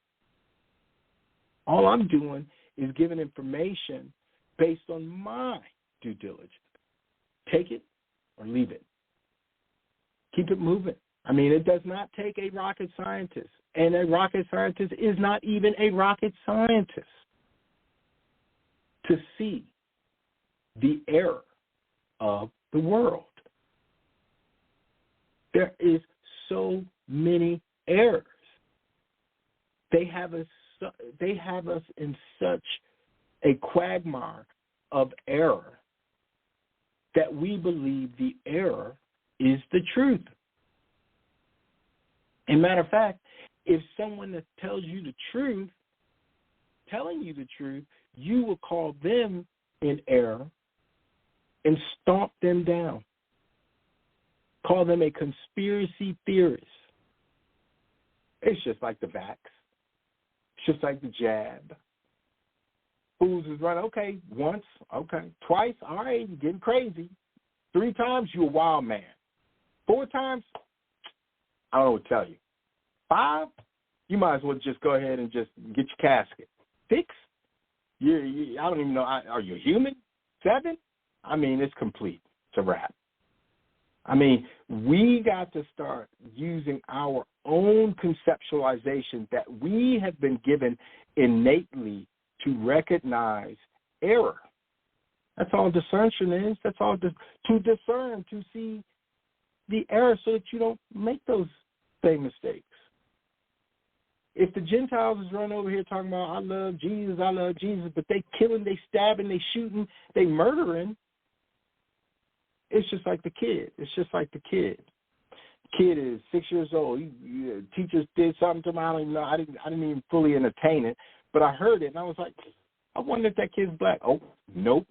All I'm doing is giving information based on my due diligence. Take it or leave it. Keep it moving. I mean, it does not take a rocket scientist, and a rocket scientist is not even a rocket scientist, to see the error of the world. There is so many errors. They have us in such a quagmire of error that we believe the error is the truth. And matter of fact, if someone that tells you the truth, telling you the truth, you will call them in error and stomp them down. Call them a conspiracy theorist. It's just like the vax. It's just like the jab. Fools is running, okay, once, okay, twice, all right, you're getting crazy. 3 times, you're a wild man. 4 times, I don't know what to tell you. 5, you might as well just go ahead and just get your casket. 6, I don't even know, are you a human? 7, I mean, it's complete. It's a wrap. I mean, we got to start using our own conceptualization that we have been given innately to recognize error. That's all discernment is. That's all to discern, to see the error so that you don't make those same mistakes. If the Gentiles is running over here talking about, I love Jesus, but they killing, they stabbing, they shooting, they murdering, it's just like the kid. It's just like the kid. Kid is 6 years old. Teachers did something to him. I don't even know. I didn't even fully entertain it, but I heard it, and I was like, I wonder if that kid's black. Oh, nope.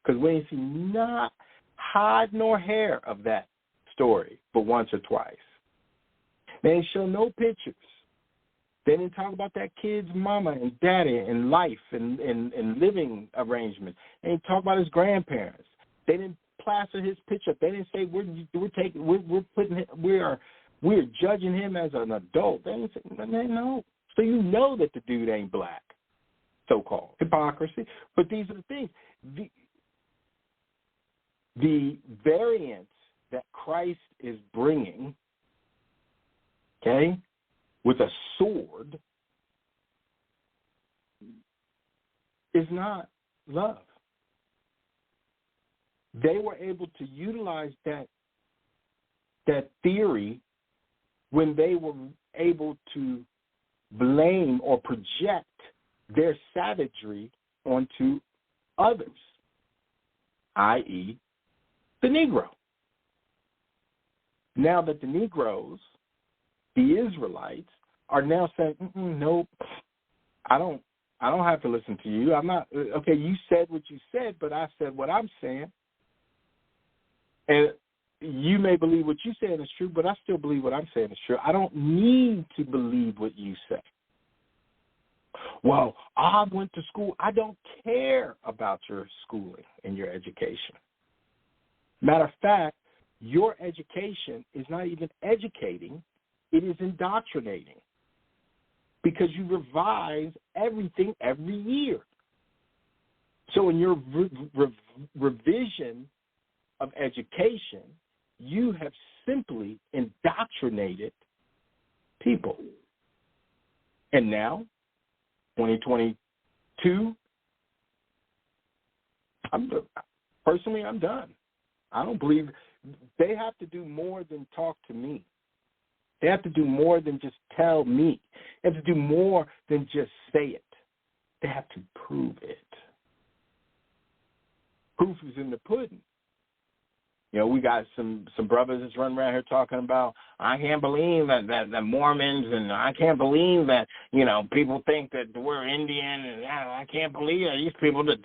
Because we ain't seen not hide nor hair of that story but once or twice. They didn't show no pictures. They didn't talk about that kid's mama and daddy and life and living arrangements. They didn't talk about his grandparents. They didn't plaster his picture. They didn't say we're judging him as an adult. They didn't say no. So you know that the dude ain't black, so-called. Hypocrisy. But these are the things. The variance that Christ is bringing, okay, with a sword is not love. They were able to utilize that theory when they were able to blame or project their savagery onto others, i.e., the Negro. Now that the Negroes, the Israelites, are now saying, nope, I don't have to listen to you. I'm not, okay, you said what you said, but I said what I'm saying. And you may believe what you're saying is true, but I still believe what I'm saying is true. I don't need to believe what you say. Well, I went to school. I don't care about your schooling and your education. Matter of fact, your education is not even educating. It is indoctrinating because you revise everything every year. So in your revision of education, you have simply indoctrinated people. And now, 2022, I'm done. I don't believe they have to do more than talk to me. They have to do more than just tell me. They have to do more than just say it. They have to prove it. Proof is in the pudding. You know, we got some brothers that's running around here talking about, I can't believe that Mormons, and I can't believe that, you know, people think that we're Indian, and I can't believe that these people, the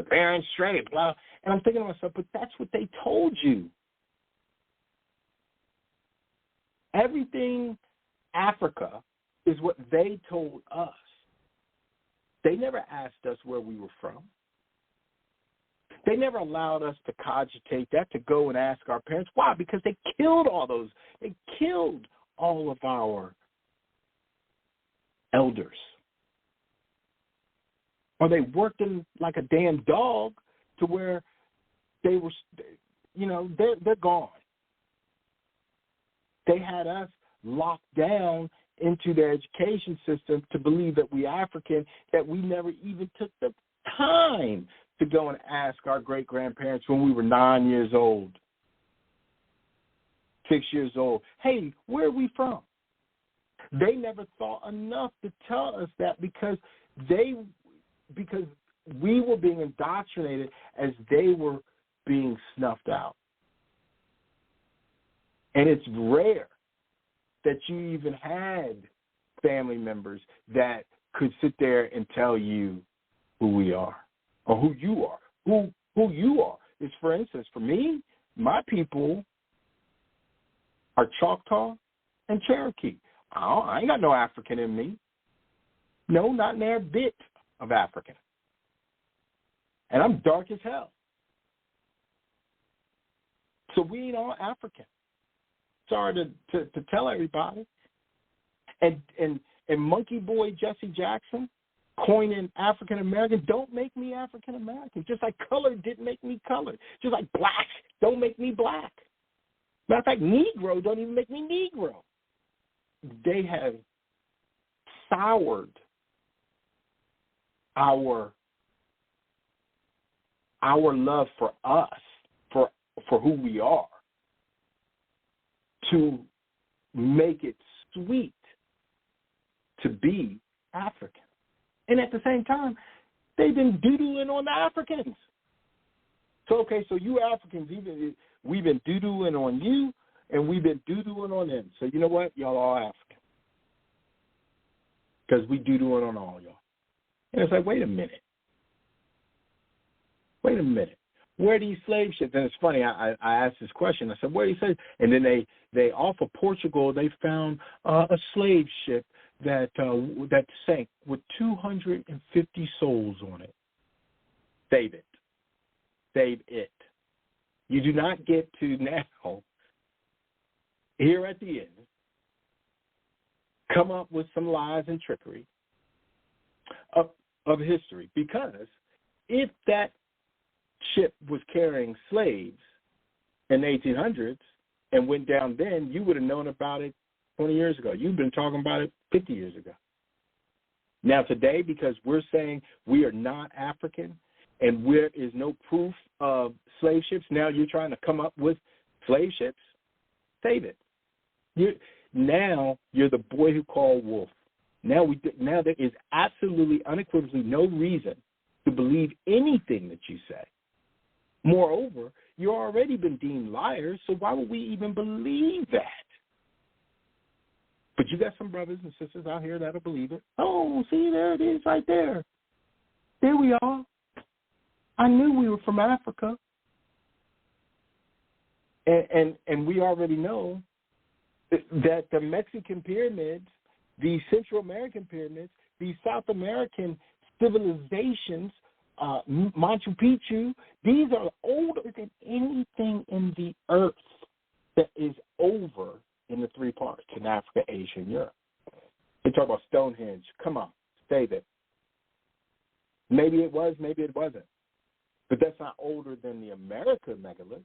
parents straight, blah. And I'm thinking to myself, but that's what they told you. Everything Africa is what they told us. They never asked us where we were from. They never allowed us to cogitate that, to go and ask our parents. Why? Because they killed all those. They killed all of our elders. Or they worked them like a damn dog to where they were, they're gone. They had us locked down into their education system to believe that we African, that we never even took the time to go and ask our great-grandparents when we were 9 years old, 6 years old, hey, where are we from? They never thought enough to tell us that because we were being indoctrinated as they were being snuffed out. And it's rare that you even had family members that could sit there and tell you who we are or who you are. Who you are is, for instance, for me, my people are Choctaw and Cherokee. I ain't got no African in me. No, not in their bit of African. And I'm dark as hell. So we ain't all African. Sorry to tell everybody. And Monkey Boy Jesse Jackson coining African American don't make me African American. Just like color didn't make me colored. Just like black don't make me black. Matter of fact, Negro don't even make me Negro. They have soured our love for us, for who we are, to make it sweet to be African. And at the same time, they've been doodling on the Africans. So you Africans, we've been doodling on you, and we've been doodling on them. So you know what? Y'all all African. Because we doodling on all y'all. And it's like, wait a minute. Where are these slave ships? And it's funny, I asked this question. I said, where are these slaves? And then they off of Portugal, they found a slave ship that sank with 250 souls on it. Save it. You do not get to now, here at the end, come up with some lies and trickery of history. Because if that ship was carrying slaves in the 1800s and went down then, you would have known about it 20 years ago. You've been talking about it 50 years ago. Now today, because we're saying we are not African and there is no proof of slave ships, now you're trying to come up with slave ships? Save it. Now you're the boy who called wolf. Now there is absolutely, unequivocally no reason to believe anything that you say. Moreover, you've already been deemed liars, so why would we even believe that? But you got some brothers and sisters out here that'll believe it. Oh, see, there it is right there. There we are. I knew we were from Africa. And we already know that the Mexican pyramids, the Central American pyramids, the South American civilizations, Machu Picchu, these are older than anything in the earth that is over in the three parts, in Africa, Asia, and Europe. They talk about Stonehenge. Come on, save it. Maybe it was, maybe it wasn't. But that's not older than the America megalith.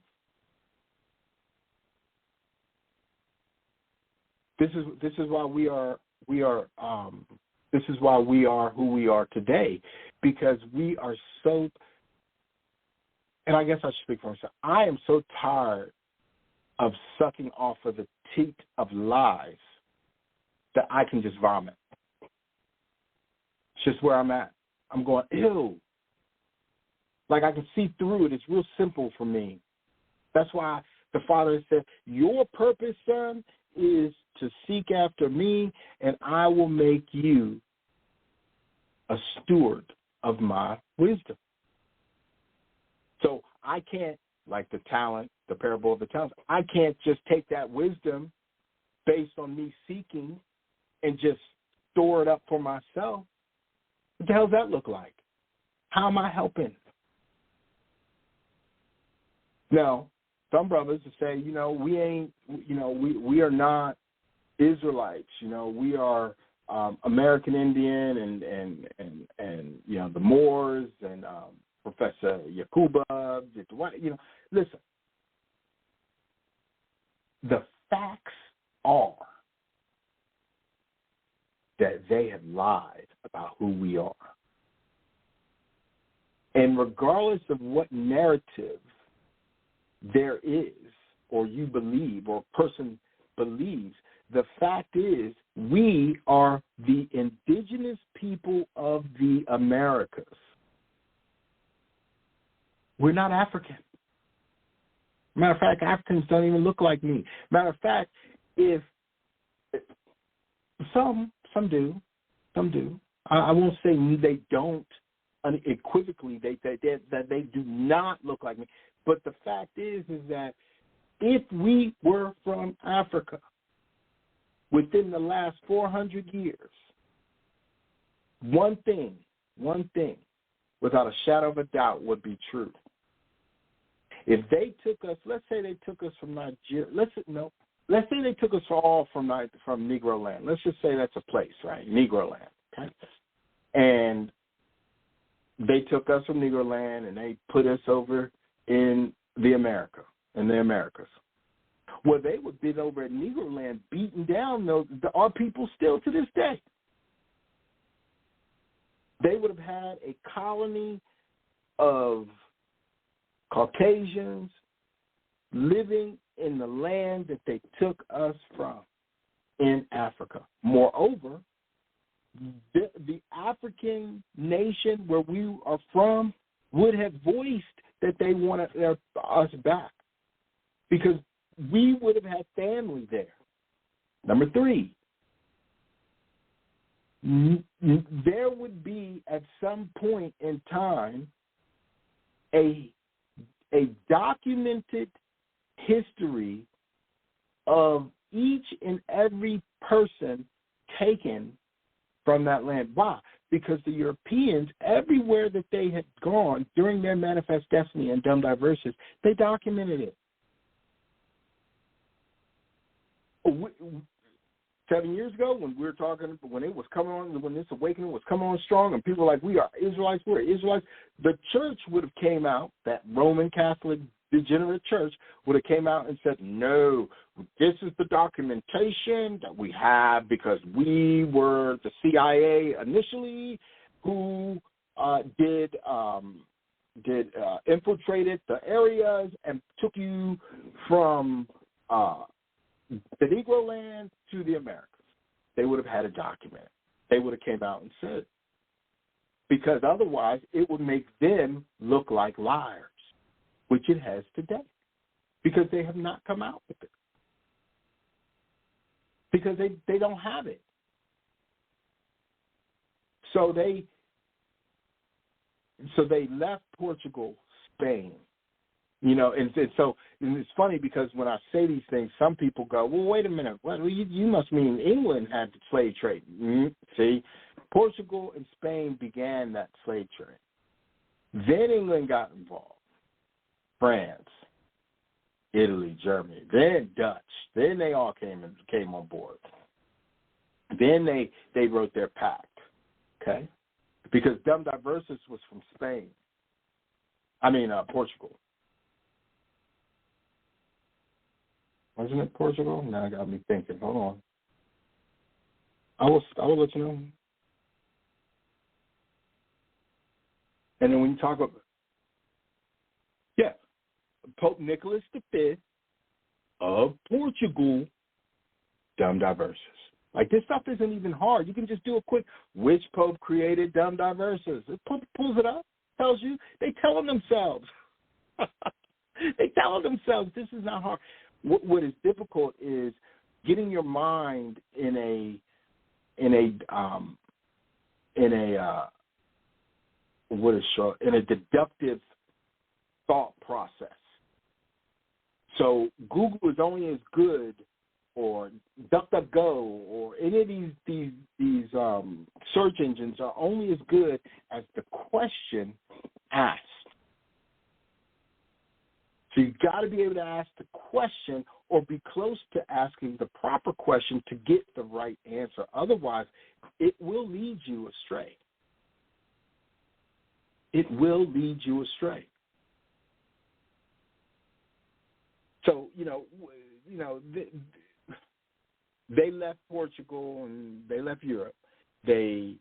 This is why we are this is why we are who we are today, because we are so, and I guess I should speak for myself, I am so tired of sucking off of the teat of lies that I can just vomit. It's just where I'm at. I'm going, ew. Like I can see through it. It's real simple for me. That's why the Father said, your purpose, son, is to seek after me, and I will make you a steward of my wisdom. So I can't, like the talent, the parable of the talents, I can't just take that wisdom based on me seeking and just store it up for myself, what the hell does that look like? How am I helping? Now, some brothers will say, we ain't, we are not Israelites. We are American Indian and the Moors and Professor Yakuba. Listen, the facts are that they have lied about who we are. And regardless of what narrative there is, or you believe, or a person believes, the fact is we are the indigenous people of the Americas. We're not African. Matter of fact, Africans don't even look like me. Matter of fact, if some do. I won't say they don't unequivocally. They do not look like me. But the fact is that if we were from Africa within the last 400 years, one thing, without a shadow of a doubt, would be true. If they took us, let's say they took us from Nigeria. Let's say they took us all from Negro land. Let's just say that's a place, right? Negro land, okay? And they took us from Negro land and they put us over in the Americas. Well, they would have been over at Negro land beating down our people still to this day. They would have had a colony of Caucasians living in the land that they took us from in Africa. Moreover, the African nation where we are from would have voiced that they wanted us back because we would have had family there. Number 3, there would be at some point in time a documented history of each and every person taken from that land. Why? Because the Europeans, everywhere that they had gone during their manifest destiny and dumb diverses, they documented it. 7 years ago, when we were talking, when it was coming on, when this awakening was coming on strong, and people were like, we are Israelites, we're Israelites, the church would have came out, that Roman Catholic degenerate church would have came out and said, no, this is the documentation that we have because we were the CIA initially who infiltrated the areas and took you from the Negro land to the Americas. They would have had a document. They would have came out and said, because otherwise it would make them look like liars, which it has today, because they have not come out with it, because they don't have it. So they left Portugal, Spain. And so it's funny because when I say these things, some people go, well, wait a minute. Well, you must mean England had the slave trade. See, Portugal and Spain began that slave trade. Then England got involved. France, Italy, Germany, then Dutch. Then they all came on board. Then they wrote their pact, okay? Because Dumb Diversus was from Spain. Portugal. Wasn't it Portugal? Now I got me thinking. Hold on. I will let you know. And then when you talk about, Pope Nicholas V of Portugal, Dumb Diversus. Like, this stuff isn't even hard. You can just do a quick, which Pope created Dumb Diversus? It pulls it up, tells you. They tell them themselves. They tell themselves this is not hard. What is difficult is getting your mind in a deductive thought process. So Google is only as good or DuckDuckGo or any of these search engines are only as good as the question asked. So you've got to be able to ask the question or be close to asking the proper question to get the right answer. Otherwise, it will lead you astray. It will lead you astray. So, they left Portugal and they left Europe. They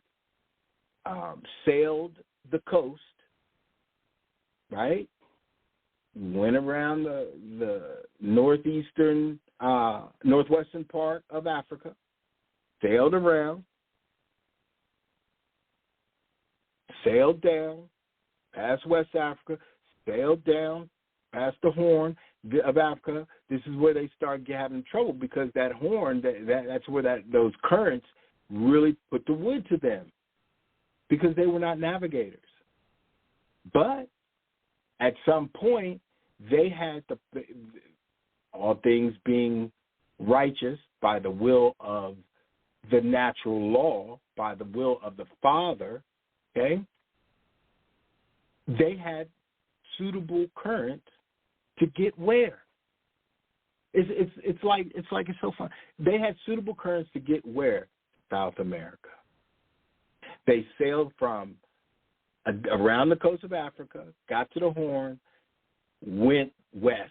sailed the coast, right? Went around the northwestern part of Africa, sailed around, sailed down past West Africa, sailed down past the Horn of Africa. This is where they start having trouble because that Horn, that's where those currents really put the wood to them because they were not navigators. But at some point, they had all things being righteous by the will of the natural law, by the will of the Father, okay? They had suitable currents to get where? It's so fun. They had suitable currents to get where? South America. They sailed from around the coast of Africa, got to the Horn, went west.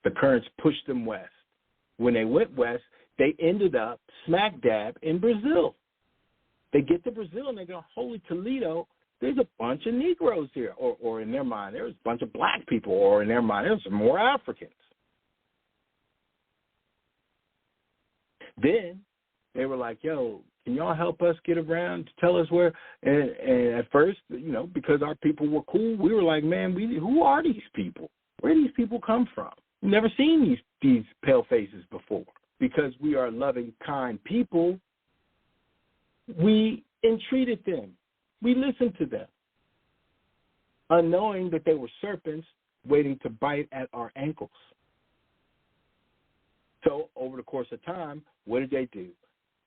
The currents pushed them west. When they went west, they ended up smack dab in Brazil. They get to Brazil and they go, holy Toledo, there's a bunch of Negroes here. Or in their mind, there's a bunch of black people. Or in their mind, there's some more Africans. Then they were like, yo, can y'all help us get around to tell us where? And at first, because our people were cool, we were like, man, who are these people? Where do these people come from? We've never seen these pale faces before. Because we are loving, kind people, we entreated them. We listened to them, unknowing that they were serpents waiting to bite at our ankles. So over the course of time, what did they do?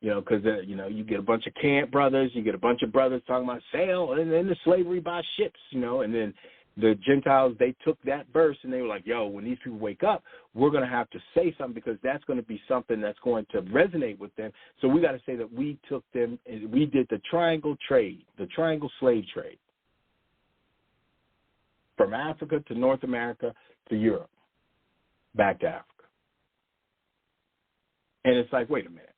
Because, you get a bunch of camp brothers, you get a bunch of brothers talking about sail and then the slavery by ships, and then the Gentiles, they took that verse and they were like, yo, when these people wake up, we're going to have to say something because that's going to be something that's going to resonate with them. So we got to say that we took them and we did the triangle trade, the triangle slave trade from Africa to North America to Europe, back to Africa. And it's like, wait a minute.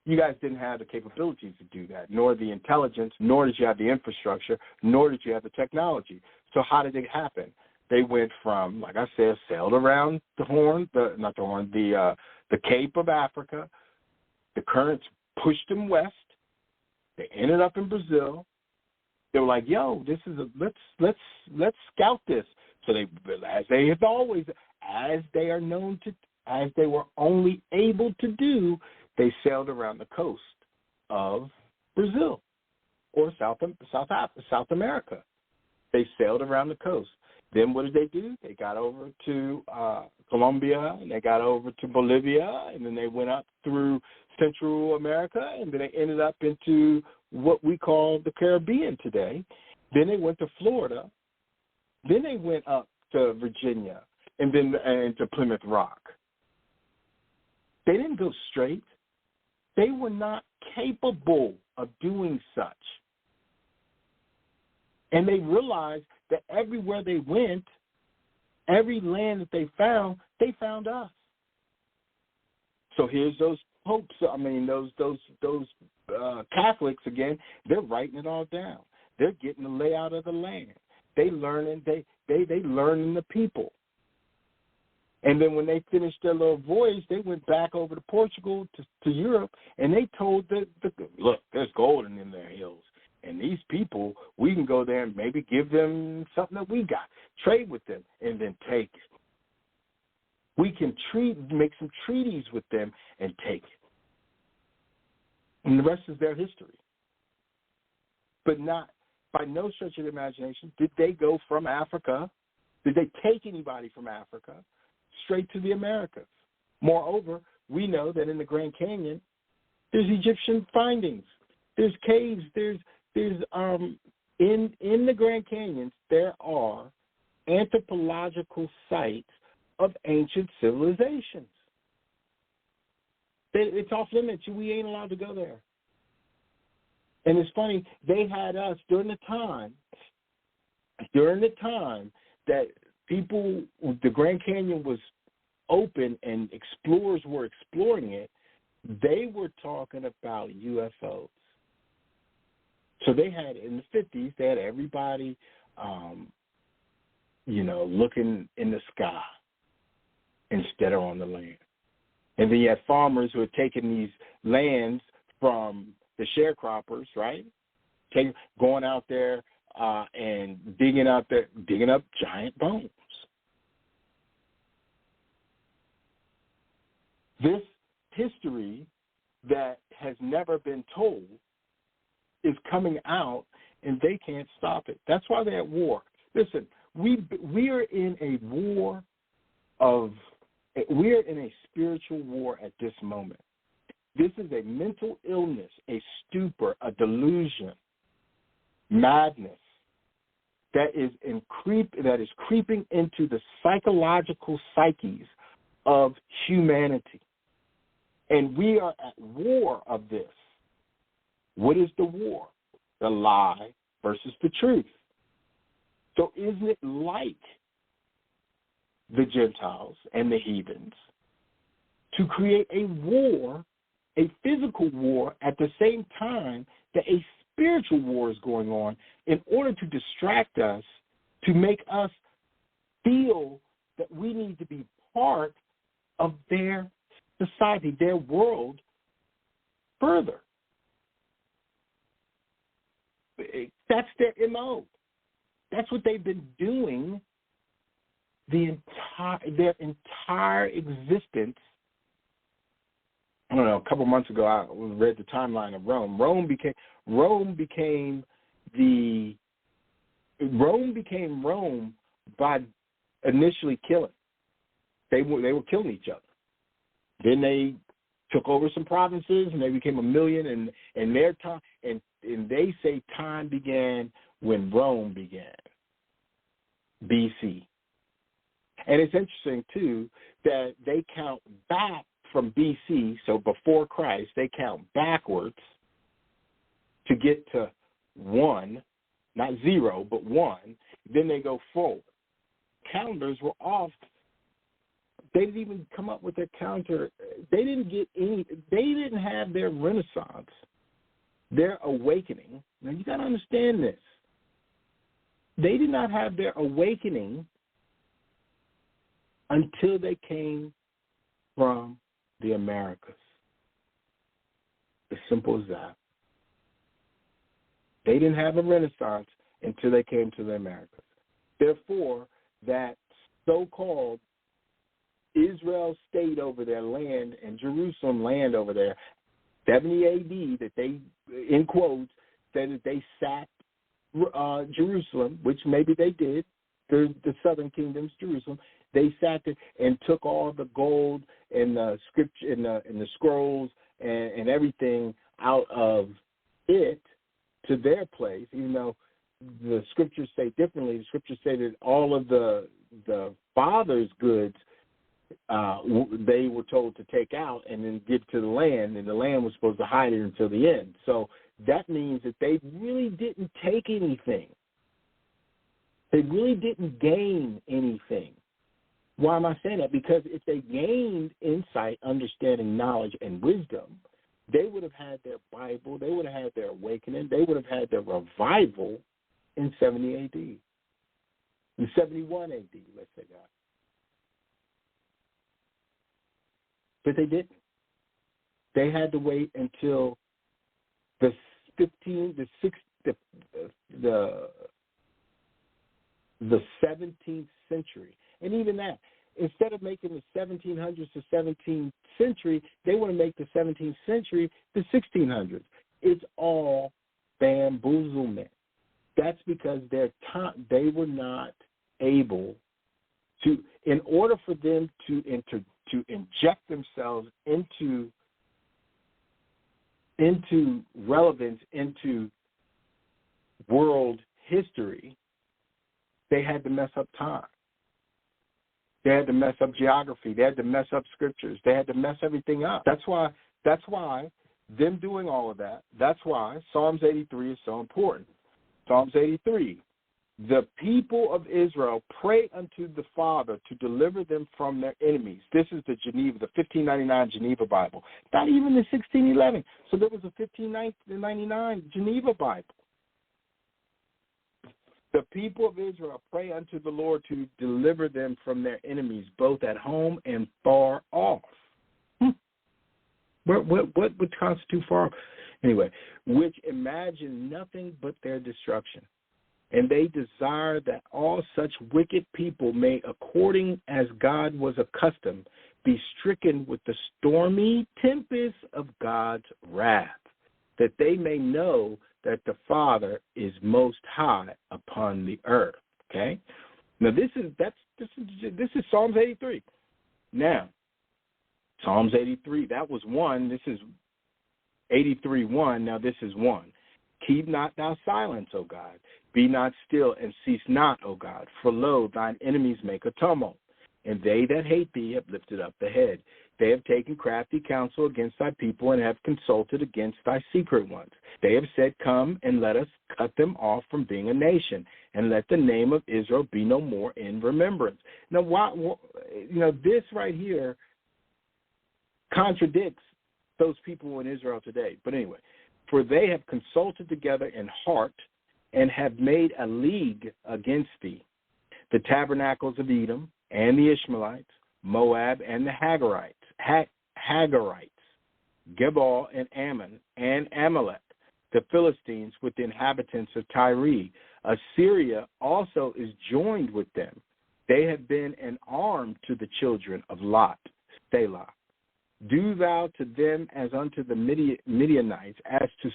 You guys didn't have the capabilities to do that, nor the intelligence, nor did you have the infrastructure, nor did you have the technology. So how did it happen? They went from, like I said, sailed around the Horn, the Cape of Africa. The currents pushed them west. They ended up in Brazil. They were like, yo, this is let's scout this. So as they are known to, as they were only able to do, they sailed around the coast of Brazil or South America. They sailed around the coast. Then what did they do? They got over to Colombia, and they got over to Bolivia, and then they went up through Central America, and then they ended up into what we call the Caribbean today. Then they went to Florida. Then they went up to Virginia, and then to Plymouth Rock. They didn't go straight. They were not capable of doing such. And they realized that everywhere they went, every land that they found us. So here's those popes, those Catholics again, they're writing it all down. They're getting the layout of the land. They learning the people. And then when they finished their little voyage, they went back over to Portugal, to Europe, and they told look, there's gold in their hills. And these people, we can go there and maybe give them something that we got, trade with them, and then take it. We can make some treaties with them and take it. And the rest is their history. But not, by no stretch of the imagination, did they go from Africa, did they take anybody from Africa straight to the Americas. Moreover, we know that in the Grand Canyon, there's Egyptian findings. There's caves. There's in the Grand Canyons, there are anthropological sites of ancient civilizations. It's off limits. We ain't allowed to go there. And it's funny, they had us during the time that people, the Grand Canyon was open and explorers were exploring it, they were talking about UFOs. So they had, in the 50s, they had everybody, looking in the sky instead of on the land. And then you had farmers who had taken these lands from the sharecroppers, right? Going out there and digging up giant bones. This history that has never been told is coming out, and they can't stop it. That's why they're at war. Listen, we are in a war we are in a spiritual war at this moment. This is a mental illness, a stupor, a delusion, madness that is creeping into the psychological psyches of humanity. And we are at war of this. What is the war? The lie versus the truth. So isn't it like the Gentiles and the heathens to create a war, a physical war, at the same time that a spiritual war is going on in order to distract us, to make us feel that we need to be part of their society, their world further. That's their MO. That's what they've been doing their entire existence. I don't know, a couple months ago I read the timeline of Rome. Rome became Rome by initially killing. They were killing each other. Then they took over some provinces and they became 1 million, and their time and they say time began when Rome began, BC. And it's interesting, too, that they count back from BC, so before Christ, they count backwards to get to 1, not 0, but 1. Then they go forward. Calendars were off. They didn't even come up with their counter. They didn't have their Renaissance, their awakening. Now, you got to understand this. They did not have their awakening until they came from the Americas. As simple as that. They didn't have a Renaissance until they came to the Americas. Therefore, that so-called Israel state over their land and Jerusalem land over there, 70 A.D., that they, in quotes, said that they sacked Jerusalem, which maybe they did, the southern kingdom's Jerusalem. They sacked it and took all the gold and the scripture and the scrolls and everything out of it to their place, even though the scriptures say differently. The scriptures say that all of the father's goods they were told to take out and then give to the land, and the land was supposed to hide it until the end. So that means that they really didn't take anything. They really didn't gain anything. Why am I saying that? Because if they gained insight, understanding, knowledge, and wisdom, they would have had their Bible, they would have had their awakening, they would have had their revival in 70 A.D., in 71 A.D., let's say that. But they didn't. They had to wait until the 17th century. And even that, instead of making the 1700s the 17th century, they want to make the 17th century the 1600s. It's all bamboozlement. That's because they were not able to, in order for them to to inject themselves into relevance, into world history, they had to mess up time. They had to mess up geography. They had to mess up scriptures. They had to mess everything up. That's why them doing all of that, that's why Psalms 83 is so important. Psalms 83, the people of Israel pray unto the Father to deliver them from their enemies. This is the 1599 Geneva Bible, not even the 1611. So there was a 1599 Geneva Bible. The people of Israel pray unto the Lord to deliver them from their enemies, both at home and far off. What would constitute far off? Anyway, which imagine nothing but their destruction. And they desire that all such wicked people may, according as God was accustomed, be stricken with the stormy tempest of God's wrath, that they may know that the Father is most high upon the earth. Okay? Now this is Psalms 83. Now, Psalms 83, that was 1. This is 83:1. Now this is 1. Keep not thou silence, O God. Be not still and cease not, O God. For lo, thine enemies make a tumult, and they that hate thee have lifted up the head. They have taken crafty counsel against thy people and have consulted against thy secret ones. They have said, come and let us cut them off from being a nation, and let the name of Israel be no more in remembrance. Now, this right here contradicts those people in Israel today. But anyway, for they have consulted together in heart and have made a league against thee, the tabernacles of Edom and the Ishmaelites, Moab and the Hagarites, Gebal and Ammon and Amalek, the Philistines with the inhabitants of Tyre. Assyria also is joined with them. They have been an arm to the children of Lot, Selah. Do thou to them as unto the Midianites, as to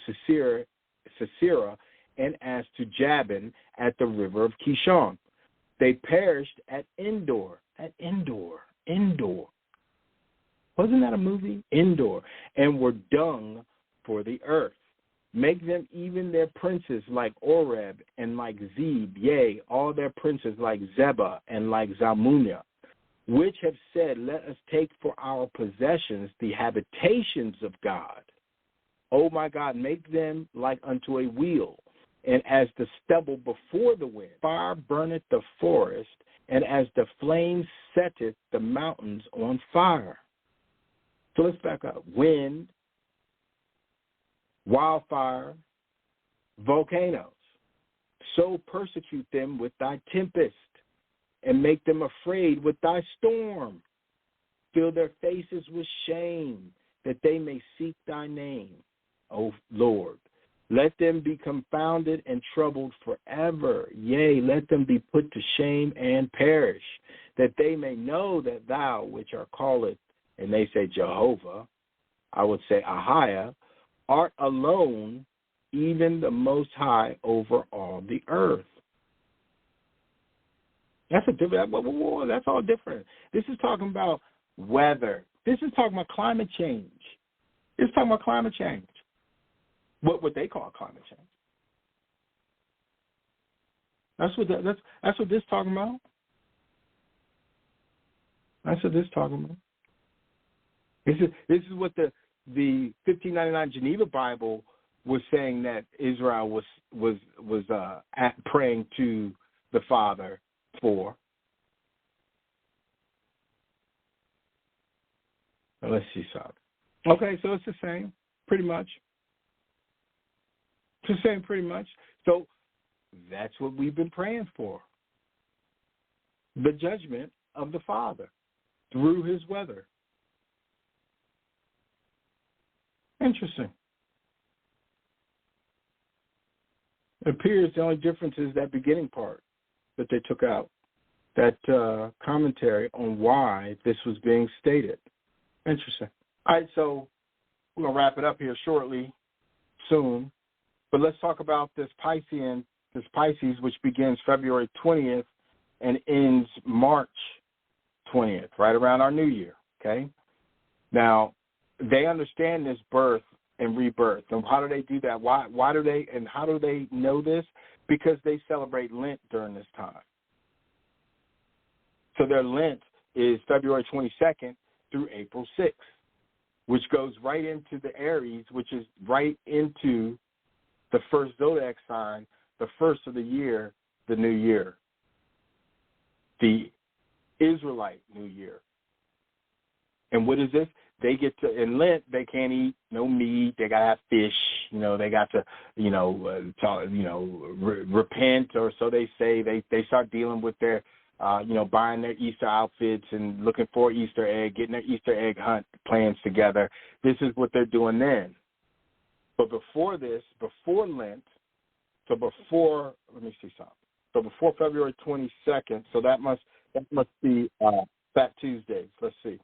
Sisera, and as to Jabin at the river of Kishon. They perished at Endor. Wasn't that a movie? Endor. And were dung for the earth. Make them even their princes like Oreb and like Zeb, yea, all their princes like Zebah and like Zalmunna, which have said, let us take for our possessions the habitations of God. O my God, make them like unto a wheel, and as the stubble before the wind. Fire burneth the forest, and as the flame setteth the mountains on fire. So let's back up. Wind, wildfire, volcanoes. So persecute them with thy tempest, and make them afraid with thy storm. Fill their faces with shame, that they may seek thy name, O Lord. Let them be confounded and troubled forever. Yea, let them be put to shame and perish, that they may know that thou, which are called, and they say Jehovah, I would say Ahiah, art alone, even the Most High over all the earth. That's that's all different. This is talking about weather. This is talking about climate change. This is talking about climate change. What they call climate change. That's what this is talking about. That's what this is talking about. This is what the 1599 Geneva Bible was saying that Israel was praying to the Father for. Now let's see something. Okay, so it's the same, pretty much. It's the same, pretty much. So that's what we've been praying for. The judgment of the Father through his weather. Interesting. It appears the only difference is that beginning part that they took out, that commentary on why this was being stated. Interesting. All right, so we're going to wrap it up here shortly, soon. But let's talk about this Pisces, which begins February 20th and ends March 20th, right around our new year, okay? Now, they understand this birth and rebirth. And how do they do that? Why do they, and how do they know this? Because they celebrate Lent during this time. So their Lent is February 22nd through April 6th, which goes right into the Aries, which is right into the first zodiac sign, the first of the year, the new year, the Israelite new year. And what is this? They get to, in Lent, they can't eat no meat. They got to have fish. They got to, repent, or so they say. They start dealing with their, buying their Easter outfits and looking for Easter egg, getting their Easter egg hunt plans together. This is what they're doing then. But before this, before Lent, so before, let me see something. So before February 22nd, so that must be Fat Tuesdays. Let's see.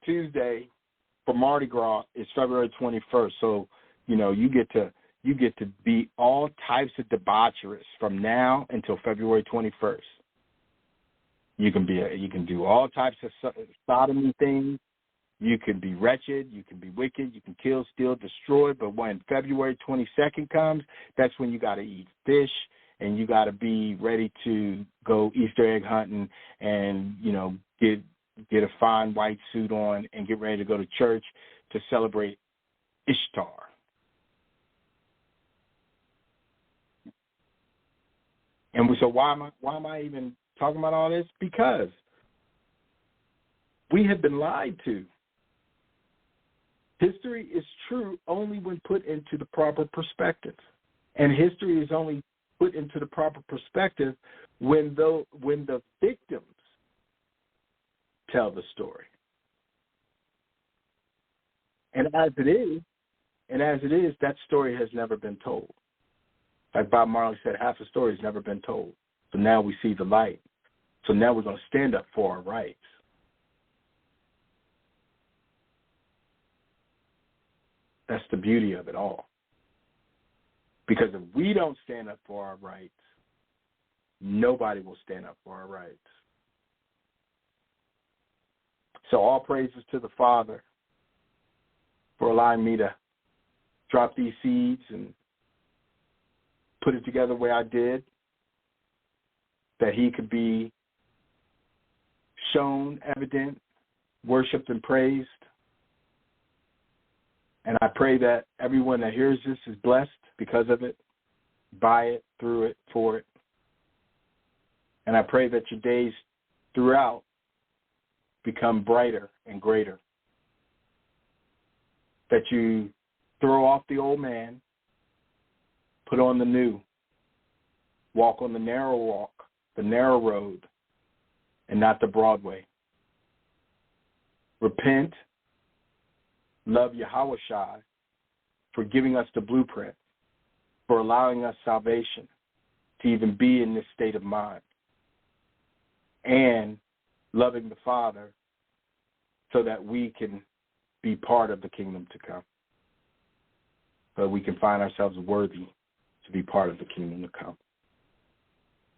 Tuesday for Mardi Gras is February 21st. So, you get to be all types of debaucherous from now until February 21st. You can do all types of sodomy things. You can be wretched. You can be wicked. You can kill, steal, destroy. But when February 22nd comes, that's when you got to eat fish, and you got to be ready to go Easter egg hunting and get a fine white suit on and get ready to go to church to celebrate Ishtar. And so why am I even talking about all this? Because we have been lied to. History is true only when put into the proper perspective. And history is only put into the proper perspective when the victims tell the story. And as it is, that story has never been told. Like Bob Marley said, half the story has never been told. So now we see the light. So now we're going to stand up for our rights. That's the beauty of it all. Because if we don't stand up for our rights, nobody will stand up for our rights. So all praises to the Father for allowing me to drop these seeds and put it together the way I did, that he could be shown, evident, worshipped, and praised. And I pray that everyone that hears this is blessed because of it, by it, through it, for it. And I pray that your days throughout become brighter and greater. That you throw off the old man, put on the new, walk on the narrow walk, the narrow road, and not the broad way. Repent, love Yahweh Shai for giving us the blueprint, for allowing us salvation to even be in this state of mind, and loving the Father so that we can be part of the kingdom to come, so we can find ourselves worthy to be part of the kingdom to come.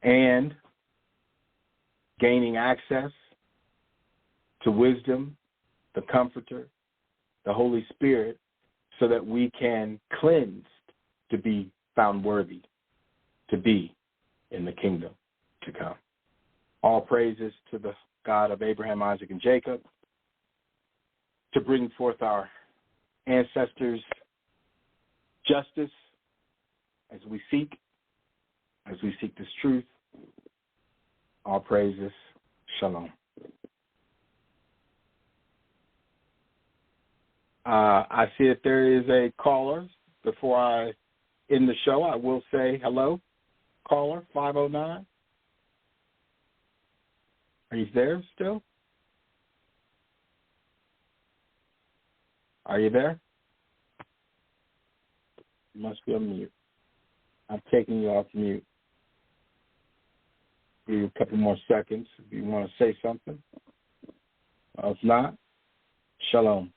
And gaining access to wisdom, the Comforter, the Holy Spirit, so that we can cleanse to be found worthy to be in the kingdom to come. All praises to the God of Abraham, Isaac, and Jacob, to bring forth our ancestors' justice as we seek this truth. All praises. Shalom. I see that there is a caller. Before I end the show, I will say hello. Caller, 509. Are you there still? Are you there? You must be on mute. I'm taking you off mute. Give you a couple more seconds if you want to say something. If not, shalom.